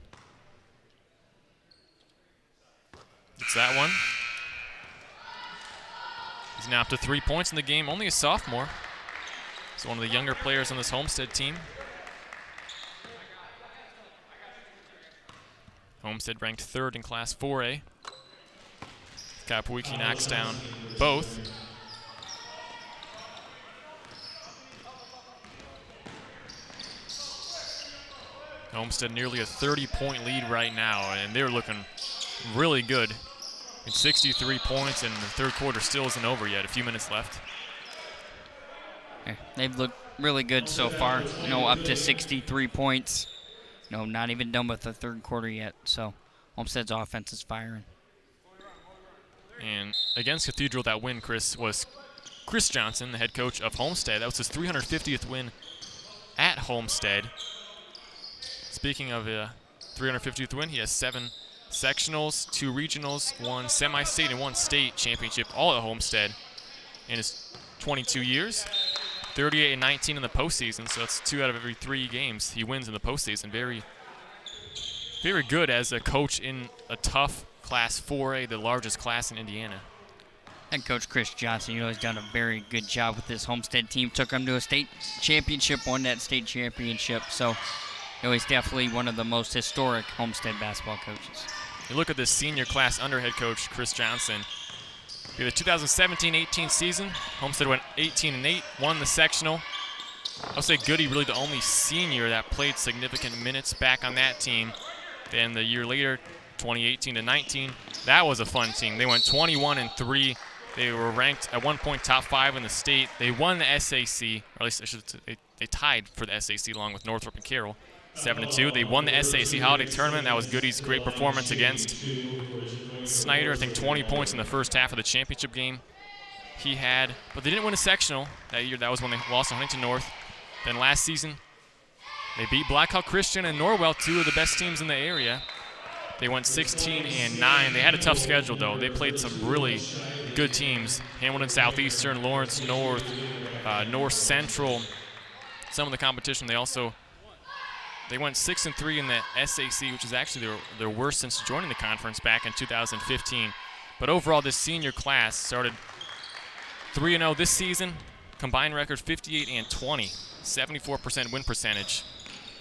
It's that one. He's now up to 3 points in the game, only a sophomore. He's one of the younger players on this Homestead team. Homestead ranked 3rd in Class 4A. Kapowicki knocks down both. Homestead nearly a 30-point lead right now, and they're looking really good. And 63 points, and the third quarter still isn't over yet. A few minutes left. Yeah, they've looked really good so far. Up to 63 points. Not even done with the third quarter yet. So Homestead's offense is firing. And against Cathedral, that win, Chris, was Chris Johnson, the head coach of Homestead. That was his 350th win at Homestead. Speaking of a 350th win, he has 7 sectionals, 2 regionals, 1 semi-state, and 1 state championship, all at Homestead in his 22 years. 38-19 in the postseason, so it's 2 out of every 3 games he wins in the postseason. Very, very good as a coach in a tough Class 4A, the largest class in Indiana. And Coach Chris Johnson, he's done a very good job with this Homestead team. Took them to a state championship, won that state championship. So he's definitely one of the most historic Homestead basketball coaches. You look at this senior class under head coach Chris Johnson. For the 2017-18 season, Homestead went 18-8, won the sectional. I'll say Goody, really the only senior that played significant minutes back on that team. Then the year later, 2018-19, that was a fun team. They went 21-3. They were ranked at one point top 5 in the state. They won the SAC, or at least they tied for the SAC along with Northrop and Carroll, 7-2. They won the SAC Holiday Tournament. That was Goody's great performance against Snyder. I think 20 points in the first half of the championship game he had. But they didn't win a sectional that year. That was when they lost to Huntington North. Then last season, they beat Blackhawk Christian and Norwell, 2 of the best teams in the area. They went 16-9. They had a tough schedule, though. They played some really good teams. Hamilton Southeastern, Lawrence North, North Central. Some of the competition, they went 6-3 in the SAC, which is actually their worst since joining the conference back in 2015. But overall, this senior class started 3-0 this season. Combined record 58-20, 74% win percentage.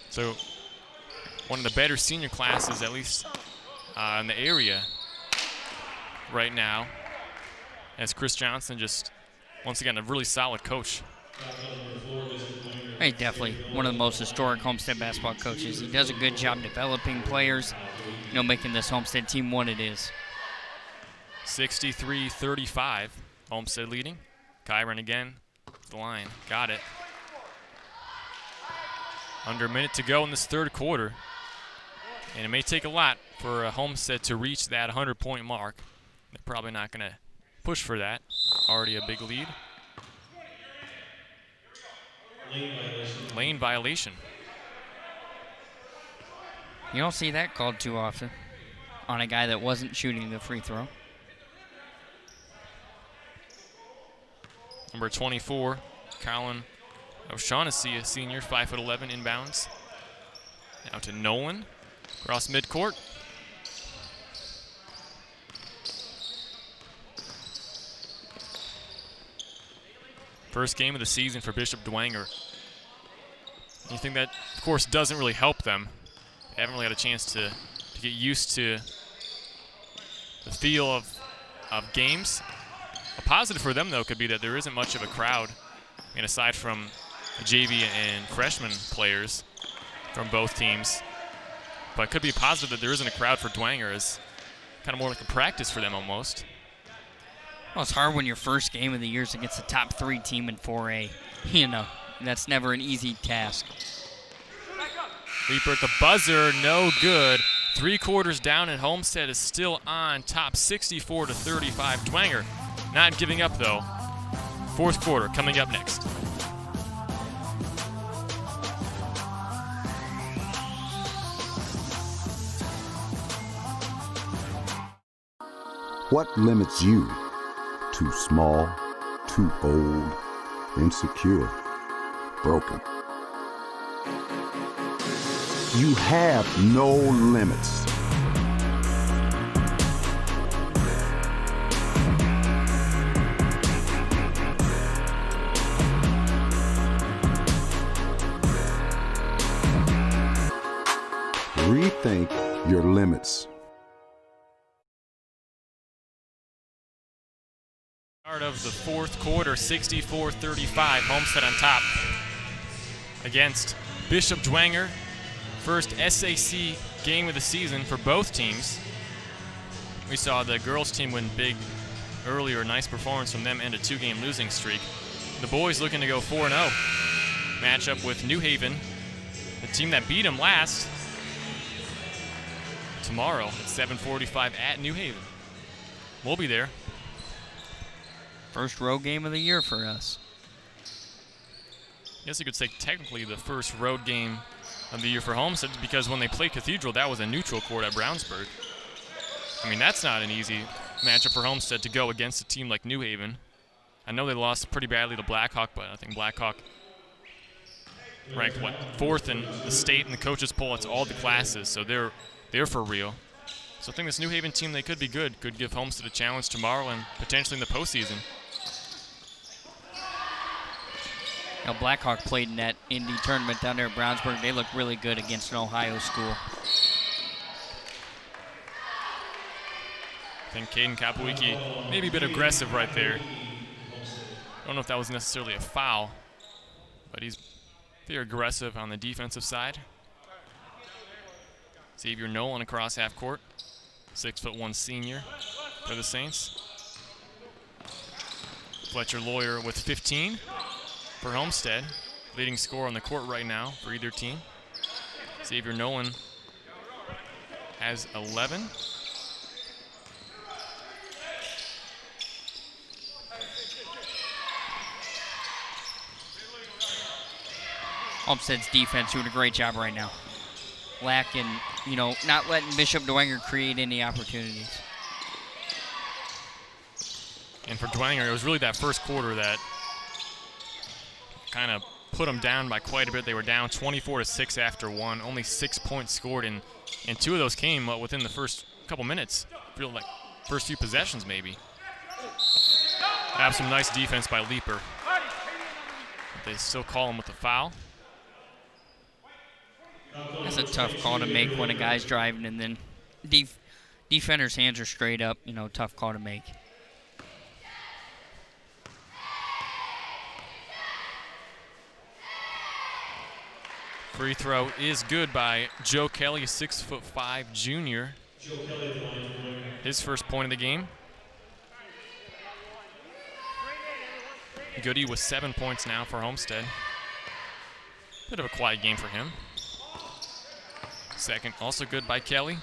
So one of the better senior classes, at least in the area right now, as Chris Johnson just, once again, a really solid coach. Hey, definitely one of the most historic Homestead basketball coaches. He does a good job developing players, making this Homestead team what it is. 63-35, Homestead leading. Kohrman again, the line, got it. Under a minute to go in this third quarter. And it may take a lot for Homestead to reach that 100-point mark. They're probably not going to push for that. Already a big lead. Lane violation. You don't see that called too often on a guy that wasn't shooting the free throw. Number 24, Colin O'Shaughnessy, a senior, 5'11", inbounds. Now to Nolan, across midcourt. First game of the season for Bishop Dwenger. Anything that, of course, doesn't really help them. They haven't really had a chance to get used to the feel of games. A positive for them, though, could be that there isn't much of a crowd. I mean, aside from the JV and freshman players from both teams. But it could be positive that there isn't a crowd for Dwenger. It's kind of more like a practice for them almost. Well, it's hard when your first game of the year is against the top 3 team in 4A. You know, that's never an easy task. Leaper at the buzzer, no good. 3 quarters down, and Homestead is still on top, 64-35. Dwenger not giving up, though. Fourth quarter coming up next. What limits you? Too small, too old, insecure, broken. You have no limits. Rethink your limits. Start of the fourth quarter, 64-35. Homestead on top against Bishop Dwenger. First SAC game of the season for both teams. We saw the girls team win big earlier. Nice performance from them, and a 2-game losing streak. The boys looking to go 4-0. Matchup with New Haven, the team that beat them last. Tomorrow at 7:45 at New Haven. We'll be there. First road game of the year for us. I guess you could say technically the first road game of the year for Homestead, because when they played Cathedral, that was a neutral court at Brownsburg. I mean, that's not an easy matchup for Homestead to go against a team like New Haven. I know they lost pretty badly to Blackhawk, but I think Blackhawk ranked, 4th in the state in the coaches poll. It's all the classes, so they're for real. So I think this New Haven team, they could be good. Could give Homestead a challenge tomorrow and potentially in the postseason. Now, Blackhawk played in that Indy tournament down there at Brownsburg. They looked really good against an Ohio school. I think Caden Kapowicki maybe a bit aggressive right there. I don't know if that was necessarily a foul, but he's very aggressive on the defensive side. Xavier Nolan across half court, 6'1" senior for the Saints. Fletcher Lawyer with 15 for Homestead, leading scorer on the court right now for either team. Xavier Nolan has 11. Homestead's defense doing a great job right now. Lacking, not letting Bishop Dwenger create any opportunities. And for Dwenger, it was really that first quarter that kind of put them down by quite a bit. They were down 24-6 after 1. Only 6 points scored, and 2 of those came within the first couple minutes. Feel like first few possessions maybe. Have some nice defense by Leaper. But they still call him with a foul. That's a tough call to make when a guy's driving and then defender's hands are straight up. Tough call to make. Free throw is good by Joe Kelly, a 6'5" junior. His first point of the game. Goody with 7 points now for Homestead. Bit of a quiet game for him. Second, also good by Kelly.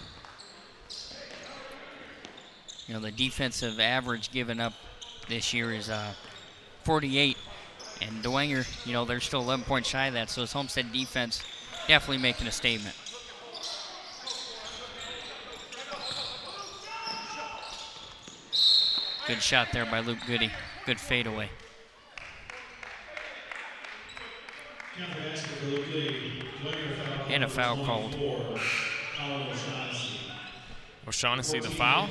The defensive average given up this year is 48. And Dwenger, you know, they're still 11 points shy of that, so this Homestead defense definitely making a statement. Good shot there by Luke Goody. Good fadeaway. And a foul called. O'Shaughnessy the foul.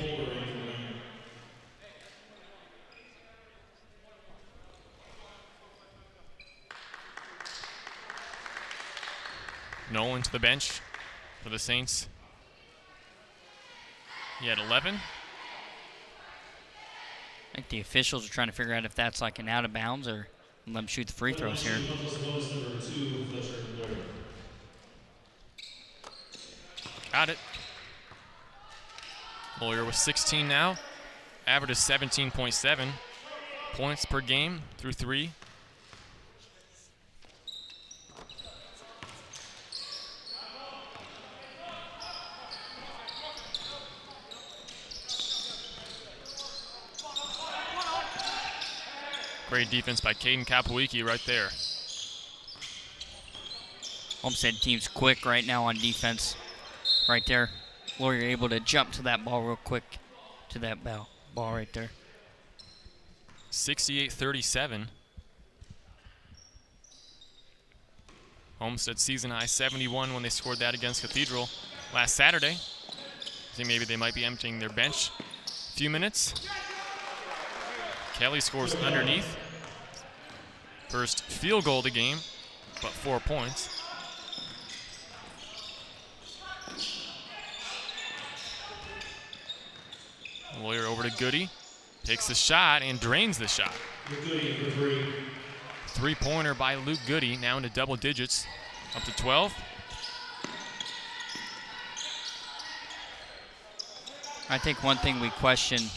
Nolan to the bench for the Saints. He had 11. I think the officials are trying to figure out if that's like an out of bounds or let them shoot the free throws here. Got it. Lawyer with 16 now. Average is 17.7 points per game through 3. Great defense by Caden Kapowicki right there. Homestead team's quick right now on defense. Right there. Lawyer able to jump to that ball real quick. To that ball right there. 68-37. Homestead season high 71 when they scored that against Cathedral last Saturday. I think maybe they might be emptying their bench. A few minutes. Kelly scores underneath. First field goal of the game, but 4 points. Lawyer over to Goody. Takes the shot and drains the shot. Three-pointer by Luke Goody, now into double digits, up to 12. I think one thing we questioned,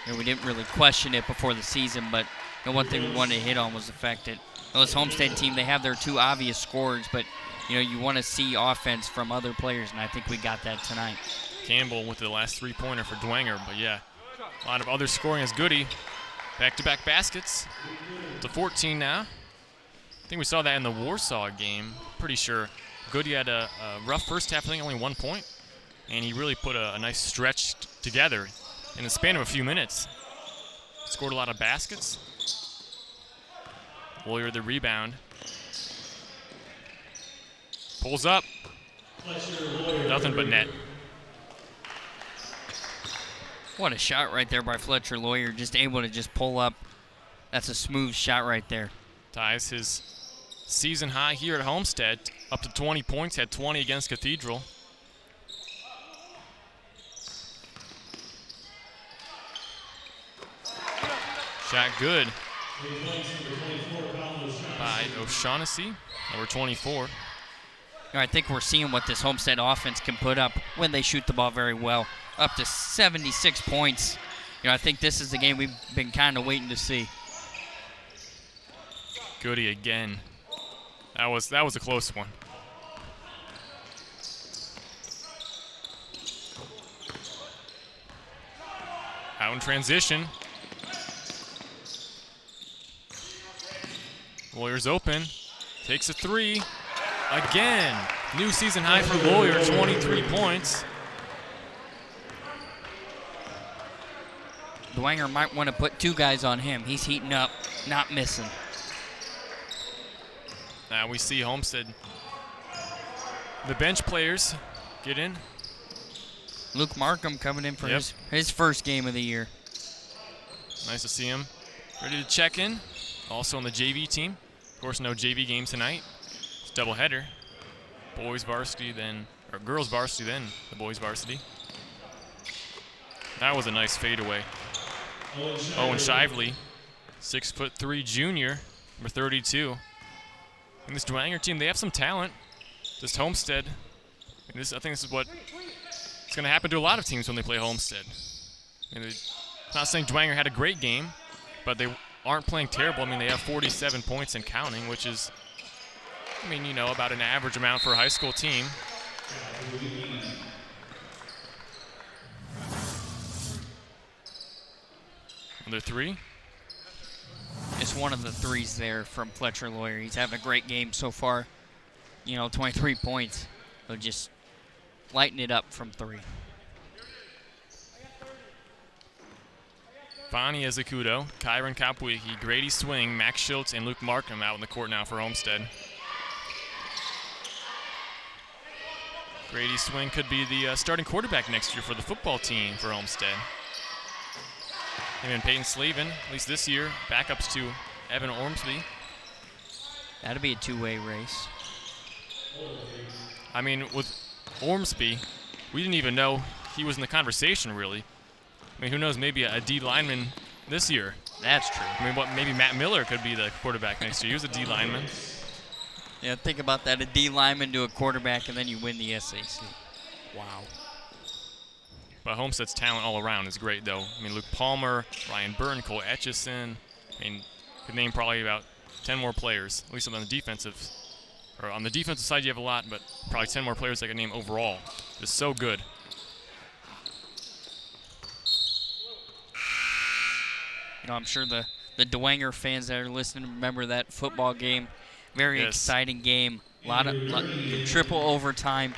and we didn't really question it before the season, but the one thing we wanted to hit on was the fact that this Homestead team, they have their two obvious scorers, but you know, you want to see offense from other players, and I think we got that tonight. Campbell with the last three-pointer for Dwenger, but yeah, a lot of other scoring as Goody. Back-to-back baskets to 14 now. I think we saw that in the Warsaw game. Pretty sure Goody had a rough first half, I think only 1 point, and he really put a nice stretch together in the span of a few minutes. Scored a lot of baskets. Lawyer the rebound. Pulls up. Nothing but net. What a shot right there by Fletcher Lawyer, just able to just pull up. That's a smooth shot right there. Ties his season high here at Homestead, up to 20 points, had 20 against Cathedral. Shot good by O'Shaughnessy, number 24. I think we're seeing what this Homestead offense can put up when they shoot the ball very well. Up to 76 points. You know, I think this is the game we've been kind of waiting to see. Goody again. That was a close one. Out in transition. Lawyer's open. Takes a three. Again. New season high for Lawyer, 23 points. Dwenger might want to put two guys on him. He's heating up, not missing. Now we see Homestead. The bench players get in. Luke Markham coming in for his first game of the year. Nice to see him. Ready to check in. Also on the JV team. Of course, no JV game tonight. It's a doubleheader. Boys varsity, then, or girls varsity, then the boys varsity. That was a nice fadeaway. Owen Shively, 6'3" junior, number 32. And this Dwenger team, they have some talent. Just Homestead. I think this is what it's going to happen to a lot of teams when they play Homestead. I'm not saying Dwenger had a great game, but they aren't playing terrible. I mean, they have 47 points and counting, which is, I mean, you know, about an average amount for a high school team. Another three. Just one of the threes there from Fletcher Lawyer. He's having a great game so far. 23 points. So just lighten it up from 3. Bonnie Ezecudo, Kyron Kapwicki, Grady Swing, Max Schultz, and Luke Markham out in the court now for Homestead. Grady Swing could be the starting quarterback next year for the football team for Homestead. Him and Peyton Slavin, at least this year, backups to Evan Ormsby. That'll be a two-way race. I mean, with Ormsby, we didn't even know he was in the conversation, really. I mean, who knows, maybe a D lineman this year. That's true. I mean, maybe Matt Miller could be the quarterback next year. He was a D lineman. Yeah, think about that, a D lineman to a quarterback, and then you win the SAC. Wow. But Homestead's talent all around is great, though. I mean, Luke Palmer, Ryan Burton, Cole Etchison. I mean, could name probably about 10 more players, at least on the defensive. Or on the defensive side, you have a lot, but probably 10 more players I could name overall. Just so good. I'm sure the Dwenger fans that are listening remember that football game. Very exciting game. A lot of triple overtime.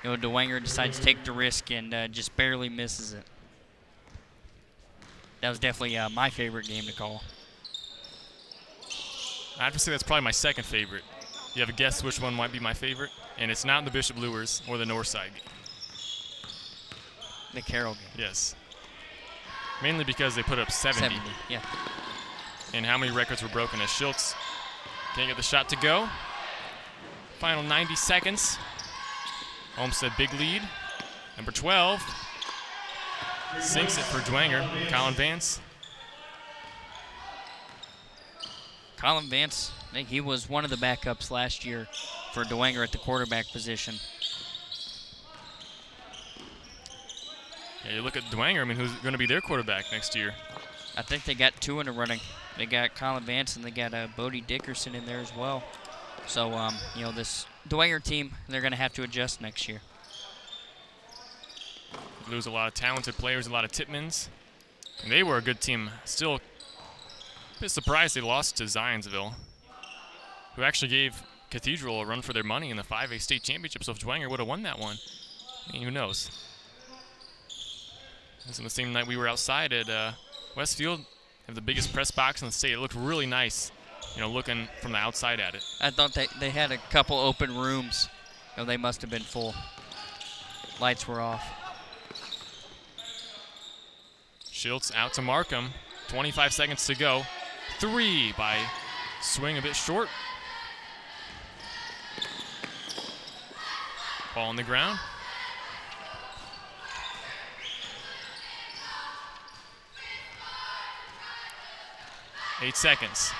Dwenger decides to take the risk and just barely misses it. That was definitely my favorite game to call. I have to say that's probably my second favorite. You have a guess which one might be my favorite? And it's not the Bishop Lures or the Northside game. The Carroll game. Yes. Mainly because they put up 70. Yeah. And how many records were broken as Schultz can't get the shot to go. Final 90 seconds. Homestead big lead. Number 12 sinks it for Dwenger. Colin Vance. Colin Vance, I think he was one of the backups last year for Dwenger at the quarterback position. Yeah, you look at Dwenger, I mean, who's going to be their quarterback next year? I think they got 2 in the running. They got Colin Vance and they got Bodie Dickerson in there as well. So, this Dwenger team, they're going to have to adjust next year. Lose a lot of talented players, a lot of Tipmans. And they were a good team. Still a bit surprised they lost to Zionsville, who actually gave Cathedral a run for their money in the 5A state championship. So if Dwenger would have won that one, I mean, who knows? This is the same night we were outside at Westfield. Have the biggest press box in the state. It looked really nice, looking from the outside at it. I thought they had a couple open rooms. They must have been full. Lights were off. Schultz out to Markham. 25 seconds to go. 3 by Swing, a bit short. Ball on the ground. Eight seconds.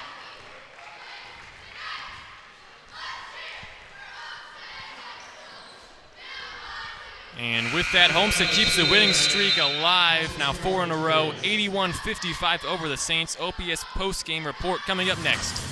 And with that, Homestead keeps the winning streak alive. Now 4 in a row, 81-55 over the Saints. OPS post-game report coming up next.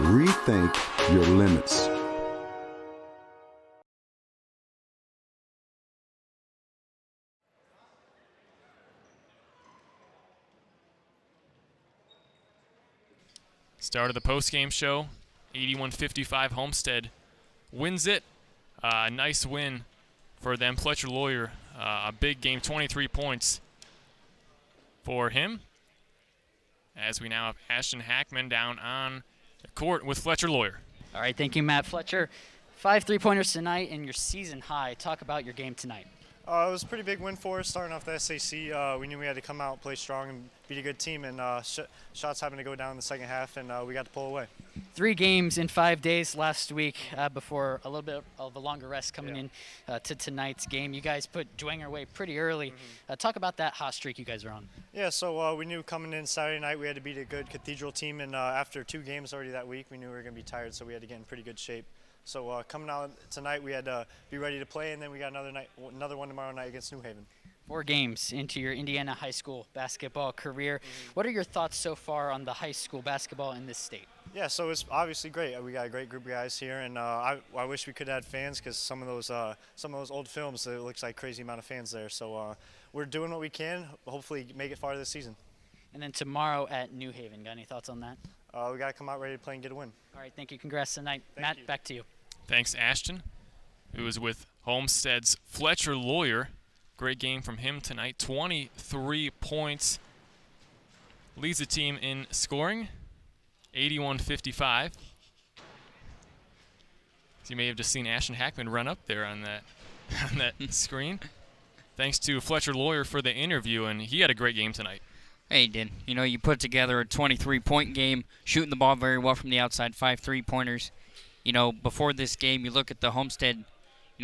Rethink your limits. Start of the post-game show, 81-55 Homestead wins it. A nice win for them. Fletcher Lawyer, a big game, 23 points for him. As we now have Ashton Hackman down on the court with Fletcher Lawyer. All right, thank you, Matt. Fletcher, 5 3-pointers tonight and your season high. Talk about your game tonight. It was a pretty big win for us starting off the SAC. We knew we had to come out, play strong, and beat a good team, and shots happened to go down in the second half, and we got to pull away. 3 games in 5 days last week before a little bit of a longer rest coming in to tonight's game. You guys put Dwenger away pretty early. Talk about that hot streak you guys are on. Yeah, so we knew coming in Saturday night we had to beat a good Cathedral team, and after 2 games already that week, we knew we were going to be tired, so we had to get in pretty good shape. So coming out tonight, we had to be ready to play, and then we got another one tomorrow night against New Haven. 4 games into your Indiana high school basketball career. What are your thoughts so far on the high school basketball in this state? Yeah, so it's obviously great. We got a great group of guys here, and I wish we could have fans because some of those old films, it looks like crazy amount of fans there. So we're doing what we can. Hopefully, make it far this season. And then tomorrow at New Haven. Got any thoughts on that? We got to come out ready to play and get a win. All right, thank you. Congrats tonight. Thank you. Matt, back to you. Thanks, Ashton, who was with Homestead's Fletcher Lawyer. Great game from him tonight. 23 points. Leads the team in scoring, 81-55. So you may have just seen Ashton Hackman run up there on that screen. Thanks to Fletcher Lawyer for the interview, and he had a great game tonight. Hey, he did. You know, you put together a 23-point game, shooting the ball very well from the outside, 5 3-pointers. You know, before this game, you look at the Homestead,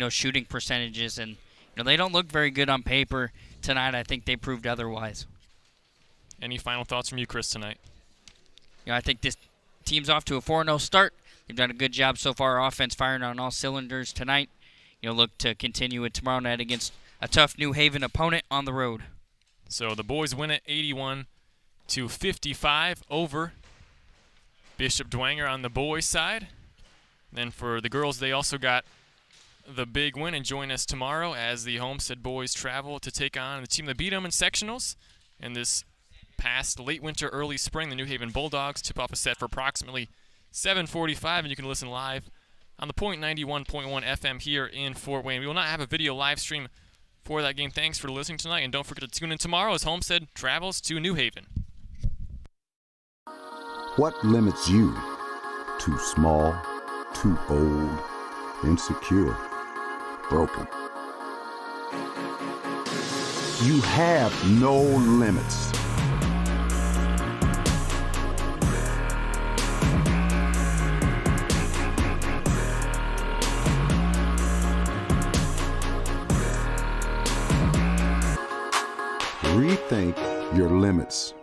shooting percentages, and, they don't look very good on paper. Tonight, I think they proved otherwise. Any final thoughts from you, Chris, tonight? I think this team's off to a 4-0 start. They've done a good job so far. Offense firing on all cylinders tonight. Look to continue it tomorrow night against a tough New Haven opponent on the road. So the boys win it 81-55 over Bishop Dwenger on the boys' side. Then for the girls, they also got the big win and join us tomorrow as the Homestead boys travel to take on the team that beat them in sectionals. In this past late winter, early spring, the New Haven Bulldogs. Tip-off is set for approximately 7:45, and you can listen live on the Point 91.1 FM here in Fort Wayne. We will not have a video live stream for that game. Thanks for listening tonight, and don't forget to tune in tomorrow as Homestead travels to New Haven. What limits you? Too small, too old, insecure, broken. You have no limits. Rethink your limits.